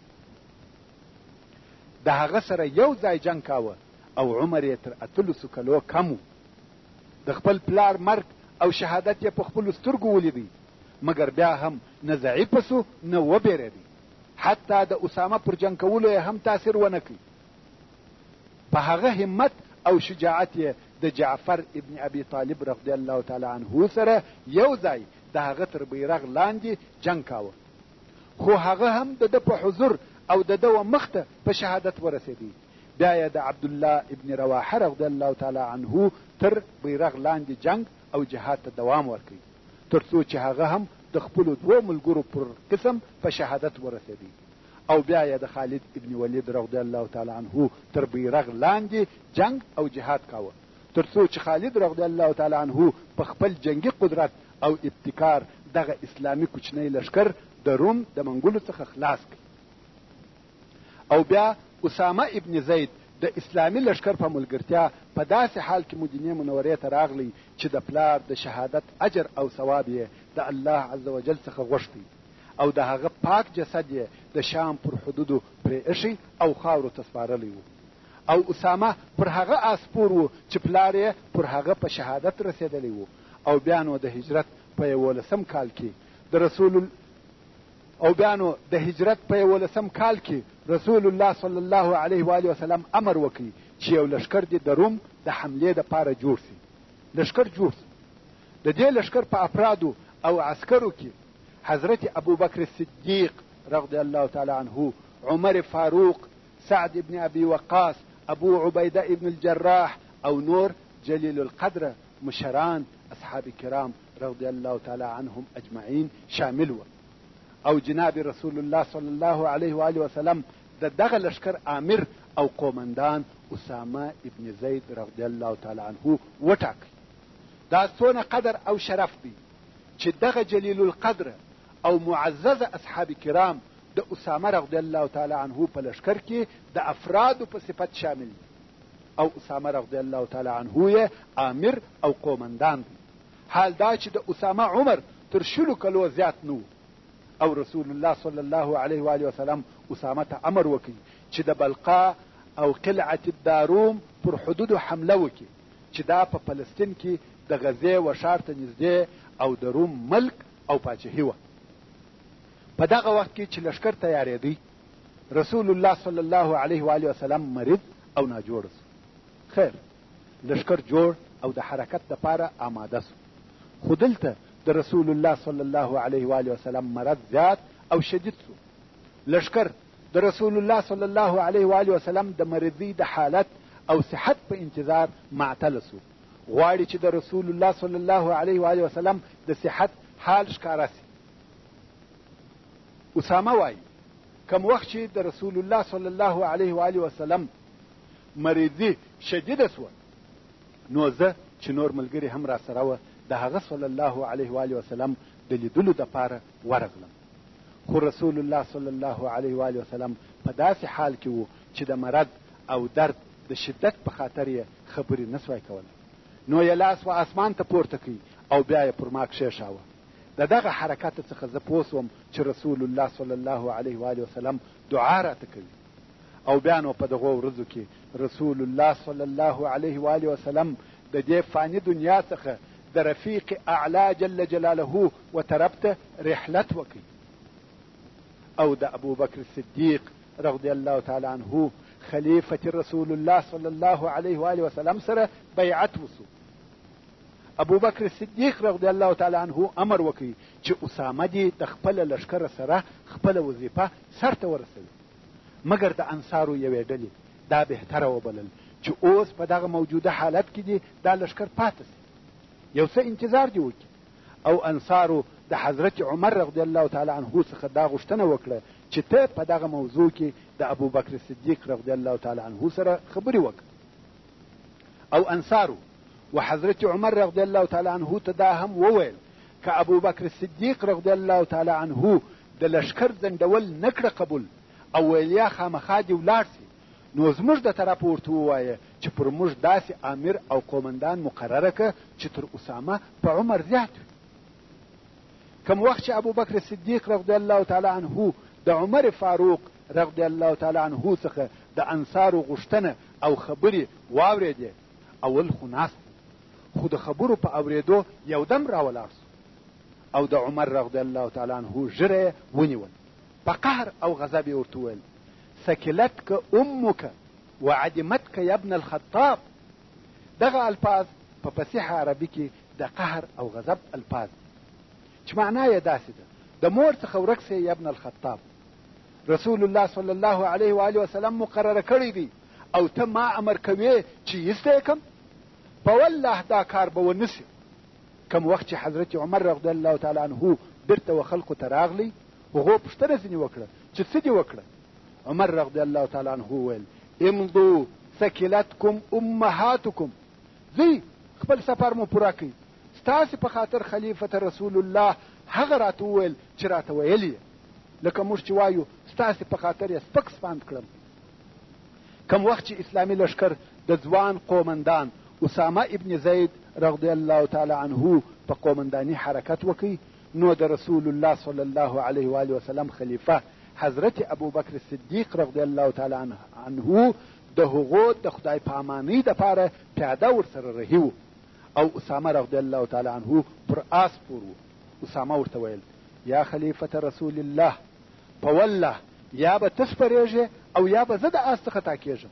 د هغه سره یو ځای جنگ کاوه، او عمر یې تر 13 کلو کم و. د خپل پلار مرګ او شهادت یې په خپلو سترګو ولیدی، مګر بیا هم نه ضعیفه سو نه وبېرېدی، حتی د اسامه پر جنگ کولو یې هم تاثیر ونه کړي. په هغه همت او شجاعت یې د جعفر ابن ابي طالب رضی الله تعالی عنه سره یو ځای د هغه تر بیرغ لاندې جنگ کاوه، خو هغه هم د ده په حضور او د ده و مخته په شهادت ورسېدی. بیا یې د عبدالله ابن رواحه رضی الله تعالی عنه تر بیرغ لاندې جنگ او جهاد ته دوام ورکړي، تر څو چې هغه هم د خپلو 2 ملګرو پر قسم په شهادت ورسېدی. او بیا یې د خالد ابن ولید رضی الله تعالی عنه تر بیرغ لاندې جنگ او جهاد کاوه، تر څو چې خالد رضی الله تعالی عنه په خپل جنگي قدرت او ابتکار دغه اسلامي کوچنی لشکر د روم د منګولو څخه خلاص کړي. او بیا اسامه ابن زید د اسلامي لشکر په ملګرتیا په داسې حال کې مدینې منورې ته راغلی چې د پلار د شهادت اجر او ثواب یې د الله عز وجل څخه غوښتی، او د هغه پاک جسد یې د شام پر حدودو پرې ایښی او خاورو ته سپارلی و. او اسامه پر هغه آسپور و چې پلار یې پر هغه په شهادت رسېدلی و. او بیا نو د هجرت په 11 کال کې رسول الله صلی الله علیه و آله وسلم امر وکړي چې یو لشکر دې د روم د حملې دپاره جوړ سي. لشکر جوړ سي. د دې لشکر په افرادو او عسکرو کې حضرت ابوبکر صدیق رضی الله تعالی عنه، عمر فاروق، سعد ابن ابي وقاص، ابو عبیده ابن الجراح او نور جلیل القدر مشران اصحاب کرام رضی الله تعالی عنهم اجمعین شامل و. او جناب رسول الله صلی الله علیه و آله وسلم د دغه لشکر امیر او قومندان اسامه ابن زید رضی الله تعالی عنه وټاکي. دا څونه قدر او شرف دی چې دغه جلیل القدر او معزز اصحاب کرام د اسامه رضی الله تعالی عنه په لشکر کې د افرادو په صفت شامل دي، او اسامه رضی الله تعالی عنه یې امیر او قومندان دی. حال دا چې د اسامه عمر تر 20 کلو زیات نو، او رسول الله صلی الله علیه و آله وسلم اسامه ته امر وکړي چې د بلقا او قلعه الداروم پر حدودو حمله وکړي چې دا په فلسطین کې د غزې و ښار ته نږدې او د روم ملک او پاچهي وه. په دغه وخت کې چې لښکر تیارېدی، رسول الله صلی الله علیه و آله وسلم مریض او ناجوړ شو. خیر، لښکر جوړ او د حرکت دپاره آماده شو، خو دلته د رسول الله صلی الله علیه و آله وسلم مرض زیات او شدید شو. لښکر د رسول الله صلی الله علیه و آله وسلم د مریضۍ د حالت او صحت په انتظار معطل شو، غواړي چې د رسول الله صلی الله علیه و آله وسلم د صحت حال ښکاره شي. اسامه وایي کوم وخت چې د رسول الله صلی الله علیه و آله وسلم مریضي شدیده شوه، نو زه چې نور ملګري هم را سره وه، د هغه صلی الله علیه و آله وسلم د لیدلو دپاره ورغلم. خو رسول الله صلی الله علیه و آله وسلم په داسې حال کې و چې د مرض او درد د شدت په خاطر یې خبرې نه سوای کولی. نو یې لاس و اسمان ته پورته کړي او بیا یې پر ما کښېښاوه. د دغه حرکت څخه زه پوه سوم چې رسول الله صلی الله علیه و آله وسلم دعا راته کوي. او بیا نو په دغو ورځو کې رسول الله صلی الله علیه و آله وسلم د دې فاني دنیا څخه د رفیق اعلی جل جلاله و طرف ته رحلت وکړي، او د ابوبکر صدیق رضی الله تعالی عنه خلیفة رسول الله صلی الله علیه و آله وسلم سره بیعت وسو. ابوبکر صدیق رضی الله تعالی عنه امر وکړي چې اسامه دې د خپل لښکر سره خپل وظیفه سرته ورسوي، مګر د انصارو یوې ډلې دا بهتره وبلل چې اوس په دغه موجوده حالت کې دي دا لښکر پاتې شي، یو څه انتظار دې وکړي. او انصارو د حضرت عمر رضی الله تعالی عنه څخه دا غوښتنه وکړه چې ته په دغه موضوع کې د ابوبکر صدیق رضی الله تعالی عنه سره خبرې وکړه. او انصارو و حضرت عمر رضی الله تعالی عنه ته دا هم وویل که ابوبکر صدیق رضی الله تعالی عنه د لښکر ځنډول نه کړه قبول او ویل یا خامخا دې ولاړ سي، نو زموږ د طرفه ورته ووایه چې پر موږ داسې امیر او قومندان مقرره که چې تر اسامه په عمر زیات وي. کوم وخت چې ابوبکر صدیق رضی الله تعالی عنه د عمر فاروق رضی الله تعالی عنه څخه د انصارو غوښتنه او خبرې واورېدې، اول خو ناست، خو د خبرو په اورېدو یو دم راولاړ سو او د عمر رضی الله تعالی عنه ژره یې ونیول. په قهر او غضب یې ورته وویل ثکلتک امک وعدمتک یا ابن الخطاب. دغه الفاظ په فصیح عربي کې د قهر او غضب الفاظ چې معنا یې داسې ده د مور څخه ورک سې یا ابن الخطاب. رسول الله صلی الله علیه و آله وسلم مقرره کړی دی او ته ما امر کوې چې ایسته کم، په والله دا کار به ونسي. کوم وخت چې حضرت عمر رضی الله تعالی عنه بیرته و خلقو ته راغلی، هغو پوښتنه ځینې وکړه چې څه دې وکړه. عمر رضی الله تعالی عنه وویل امضوا ثکلتکم امهاتکم، ځئ خپل سفر مو پوره کړئ، ستاسې په خاطر خلیفة رسول الله هغه راته وویل چې راته ویلي یې، لکه موږ چې وایو ستاسې په خاطر یې سپک سپاند کړم. کوم وخت چې اسلامي لښکر د ځوان قومندان اسامه ابن زید رضی الله تعالی عنه په قومنداني حرکت وکړي، نو د رسول الله صلی الله علیه و آله وسلم خلیفه حضرت ابوبکر صدیق رضی الله تعالی عنه د هغو د خدای پامانۍ دپاره پیاده ورسره رهي و او اسامه رضی الله تعالی عنه پر آس پور و. اسامه ورته ویل یا خلیفة رسول الله، په والله یا به ته سپرېږې او یا به زه د آس څخه تاکېږم،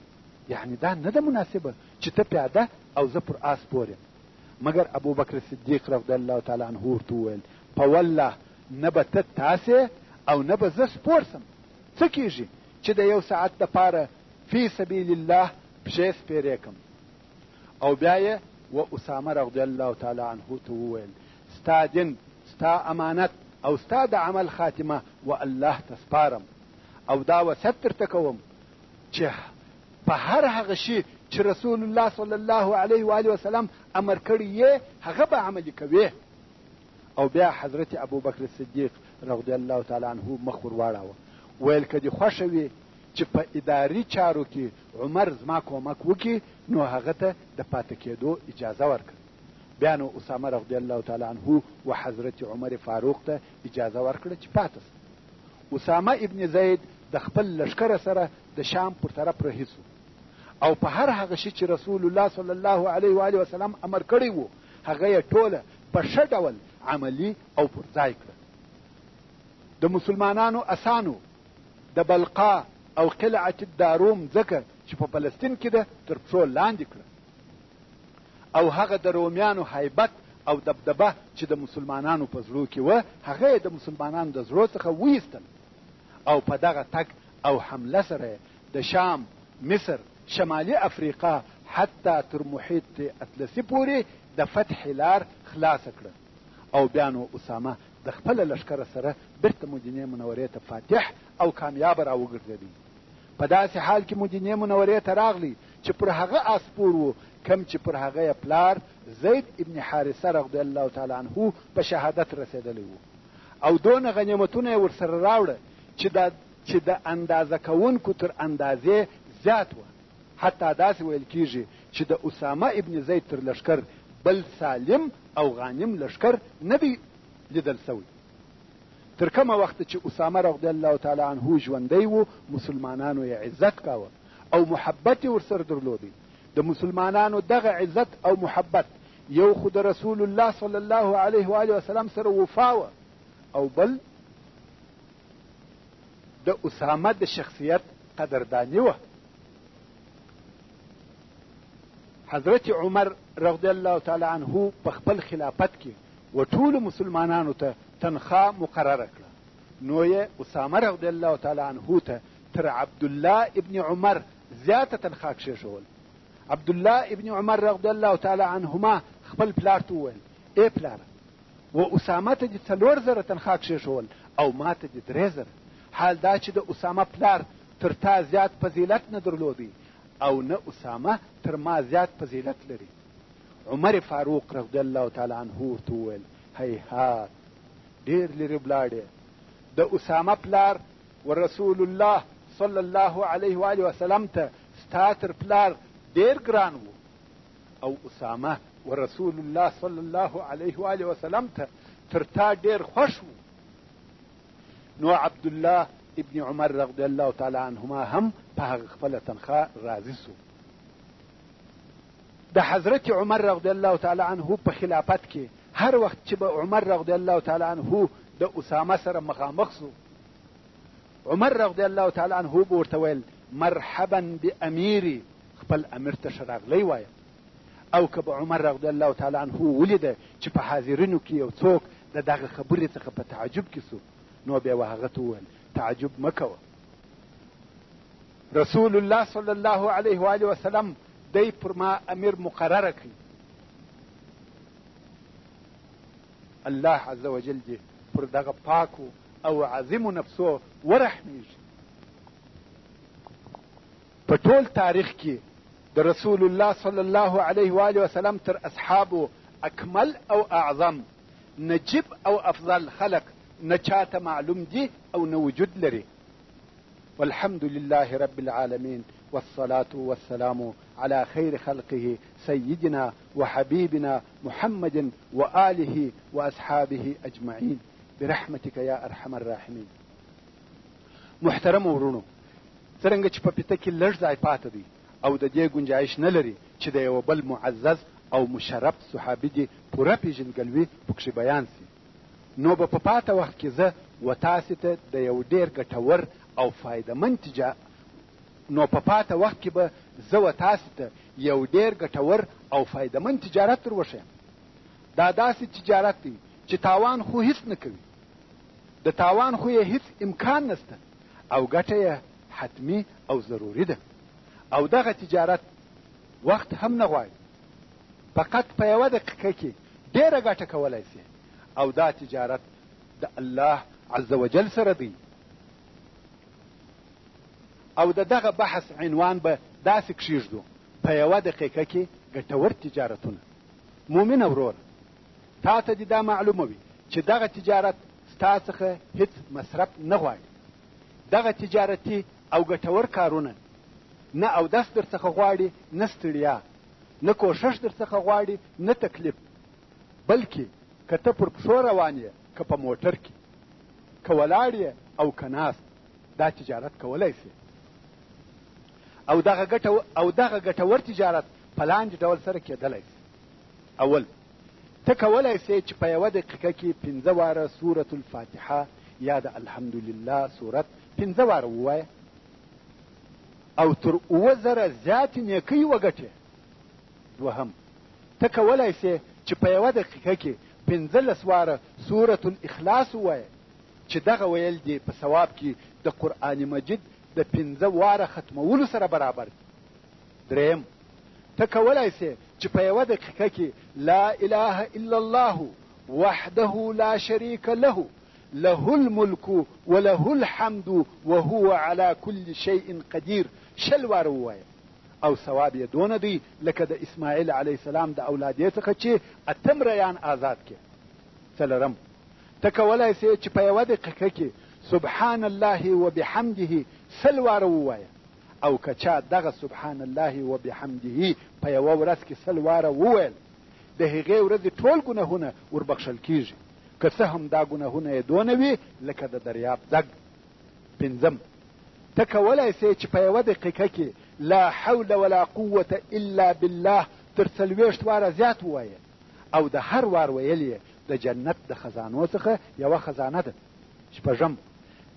یعنې دا نه ده مناسبه چې ته پیاده او زه پر آس پور یم. مګر ابوبکر صدیق رضی الله تعالی عنه ورته وویل په والله نه به ته تاسې او نه به زه سپور سم، څه کېږي چې د یو ساعت دپاره فی سبیل الله پښې سپېرې کړم. او بیا یې و اسامه رضی الله تعالی عنه ته وویل ستا دین، ستا امانت او ستا د عمل خاتمه و الله ته سپارم، او دا وصیت درته کوم چې په هر هغه شي چې رسول الله صلی الله علیه و آله وسلم امر کړی یې هغه به عملي کوې. او بیا حضرت ابوبکر صدیق رضی الله تعالی عنه مخ ور واړاوه، ویل که دې خوښه وي چې په اداري چارو کې عمر زما کومک وکړي نو هغه ته د پاتې کېدو اجازه ورکړه. بیا نو اسامه رضی الله تعالی عنه و حضرت عمر فاروق ته اجازه ورکړه چې پاتې شي. اسامه ابن زید د خپل لښکره سره د شام پر طرف رهي سو او په هر هغه شي چې رسول الله صلی الله علیه و آله وسلم امر کړی و هغه یې ټوله په ښه ډول عملی او پرځای کړه. د مسلمانانو اسانو د بلقا او قلعه الداروم ځکه چې په فلسطین کې ده تر پښو لاندې کړه، او هغه د رومیانو هیبت او دبدبه چې د مسلمانانو په زړو کې وه هغه د مسلمانانو د زړو څخه ویستل، او په دغه تک او حمله سره د شام، مصر، شمالي افریقا حتی تر محیط اطلسي پورې د فتح لار خلاصه کړه. او بیا نو اسامه د خپل لښکر سره بیرته مدینې منورې ته فاتح او کامیاب راوګرځېدی. په داسې حال کې مدینې منورې ته راغلی چې پر هغه اسپور و کم چې پر هغه پلار زید ابن حارثه رضی الله تعالی عنه په شهادت رسېدلی و، او دونه غنیمتونه یې ورسره راوړه چې د اندازه کوونکو تر اندازې زیات وه. حتی داسې ویل کېږي چې د اسامه ابن زید تر لښکر بل سالم او غانم لښکر نه دی لیدل سوی. تر کومه وخت چې اسامه رضی الله تعالی عنه ژوندی و مسلمانانو یې عزت کاوه او محبت یې ورسره درلودی. د مسلمانانو دغه عزت او محبت یو خو د رسول الله صلی الله علیه و آله وسلم سره وفا او بل د اسامه د شخصیت قدردانی وه. حضرت عمر رضی الله تعالی عنه په خپل خلافت کې و ټولو مسلمانانو ته تنخوا مقرره کړه، نو یې اسامه رضی الله تعالی عنه ته تر عبدالله ابن عمر زیاته تنخوا کښېښول. عبدالله ابن عمر رضی الله تعالی عنهما خپل پلار ته وویل: ای پلاره، و اسامه ته دې 4 زره تنخوا کښېښول او ما ته دې 3 زره. حال دا چې د اسامه پلار تر تا زیات فضیلت نه درلودی او نه اسامه تر ما زیات فضیلت لري. عمر فاروق رضی الله تعالی عنه ورته وویل: هیهات، ډېر لرې ولاړې. د اسامه پلار و رسول الله صلی الله علیه و آله وسلم ته ستا تر پلار ډېر ګران و، او اسامه و رسول الله صلی الله علیه و آله وسلم ته تر تا ډېر خوښ و. نو عبدالله ابن عمر رضی الله تعالی عنهما هم په هغه خپله تنخوا راضي سو. د حضرت عمر رضی الله تعالی عنه په خلافت کې هر وخت چې به عمر رضی الله تعالی عنه د اسامه سره مخامخ سو، عمر رضی الله تعالی عنه به ورته ویل: مرحبا بامیری، خپل امیر ته ښه راغلی وایه. او که به عمر رضی الله تعالی عنه ولیده چې په حاضرینو کې یو څوک د دغه خبرې څخه په تعجب کې سو، نو بیا به هغه ته وویل: تعجب مه کوه، رسول الله صلی الله علیه و آله وسلم دی پر ما امیر مقرره کړي. الله عز وجل دې پر دغه پاکو او عظیمو نفسو ورحمیږي. په ټول تاریخ کې د رسول الله صلی الله علیه و آله وسلم تر اصحابو اکمل او اعظم، نجیب او افضل خلق نه چاته معلوم دي او نه وجود لري. والحمد لله رب العالمين، والصلاة والسلام على خير خلقه سيدنا وحبيبنا محمد وآله وأصحابه أجمعين برحمتك يا أرحم الراحمين. محترم ورونو، څرنګه چې په پته کې لږ ځای پاته دی او د دې گنجایش نه لري چې د یو بل معزز او مشرف صحابي دي پوره پیژندګلوي پکښې بیان سي، نو به په پاته وخت کې زه و تاسې ته د یو ډېر ګټور او فایدهمند تجارت در وښیم. دا داسې تجارت دی چې تاوان خو هیڅ نه کوي، د تاوان خو یې هیڅ امکان نسته، او ګټه یې حتمی او ضروري ده. او دغه تجارت وخت هم نه غواړي، فقط په یوه دقیقه کې ډېره ګټه کولی سي، او دا تجارت د الله عز وجل سره دی. او دغه بحث عنوان به داسې کښېږدو: په یوه دقیقه کې ګټور تجارتونه. مومنه وروره، تا ته دې دا معلومه وي چې دغه تجارت ستا څخه هیڅ مصرف نه غواړي. دغه تجارتي او ګټور کارونه نه اودس در څخه غواړي، نه ستړیا، نه کوښښ در څخه غواړي، نه تکلیف، بلکې که ته پر پښو روان یې، که په موټر کې، که ولاړ یې او که ناست، دا تجارت کولی سي. او دغه ګټور تجارت په لاندې ډول سره کېدلی سي: اول، ته کولی سې چې په یوه دقیقه کې 5 واره سورة الفاتحه یا د الحمدلله سورت 5 واره ووایه او تر 7000 زیاتې نیکۍ وګټې. دوهم، ته کولی سې چې په یوه دقیقه کې 15 واره سورة الاخلاص ووایه چې دغه ویل دی په ثواب کې د قرآن مجید د 15 واره ختمولو سره برابر دی. دریم، ته کولی سې چې په یوه دقیقه کې لا اله الا الله وحده لا شریک له له الملك وله الحمد وهو على كل شيء قدير 100 واره ووایه او ثواب یې دونه دی لکه د اسماعیل علیه السلام د اولادې څخه چې 8 ریان آزاد کړي. څلورم، ته کولی سې چې په یوه دقیقه کې سبحان الله وبحمده 100 واره ووایه او که چا دغه سبحان الله وبحمده په یوه ورځ کې 100 واره وویل د هغې ورځې ټول ګناهونه وربخښل کیږي که څه هم دا ګناهونه یې دونه وي لکه د دریاب ځګ. پنځم، ته کولی سې چې په یوه دقیقه کې لا حول ولا قوة الا بالله تر 40 واره زیات ووایه او د هر وار ویل یې د جنت د خزانو څخه یوه خزانه ده. شپږم،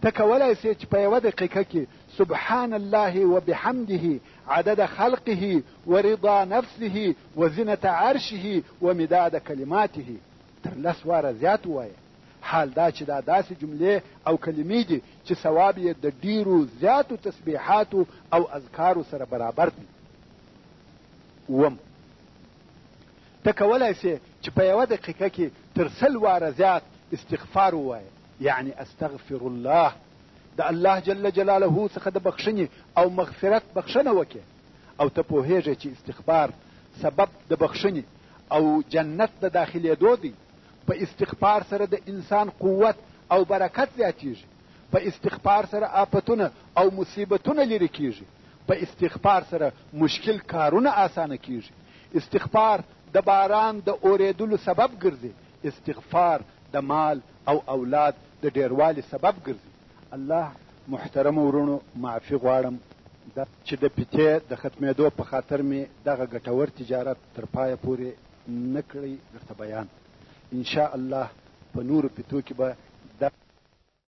ته کولی سې چې په یوه دقیقه کې سبحان الله وبحمده عدد خلقه ورضا نفسه وزنة عرشه ومداد كلماته تر 10 واره زیات ووایه. حال دا چې دا داسې جملې او کلمې دي چې ثواب یې د ډیرو زیاتو تسبیحاتو او اذکارو سره برابر دي. اووم، ته کولی سې چې په یوه دقیقه کې تر 100 واره زیات استغفار ووایه یعنی استغفر الله د الله جل جلاله څخه د بخښنې او مغفرت بخښنه وکړي او ته پوهیږې چې استغفار سبب د بخښنې او جنت د داخلېدو دی. په استغفار سره د انسان قوت او برکت زیاتیږي. په استغفار سره آفتونه او مصیبتونه لرې کیږي. په استغفار سره مشکل کارونه آسانه کیږي. استغفار د باران د اورېدلو سبب ګرځي. استغفار د مال او اولاد د ډیروالي سبب ګرځي. الله محترم ورونو معافي غواړم چې د پیتې د ختمېدو په خاطر مې دغه ګټور تجارت تر پایه پورې نه کړی درته بیان. ان شاء الله په نورو پیتو کې به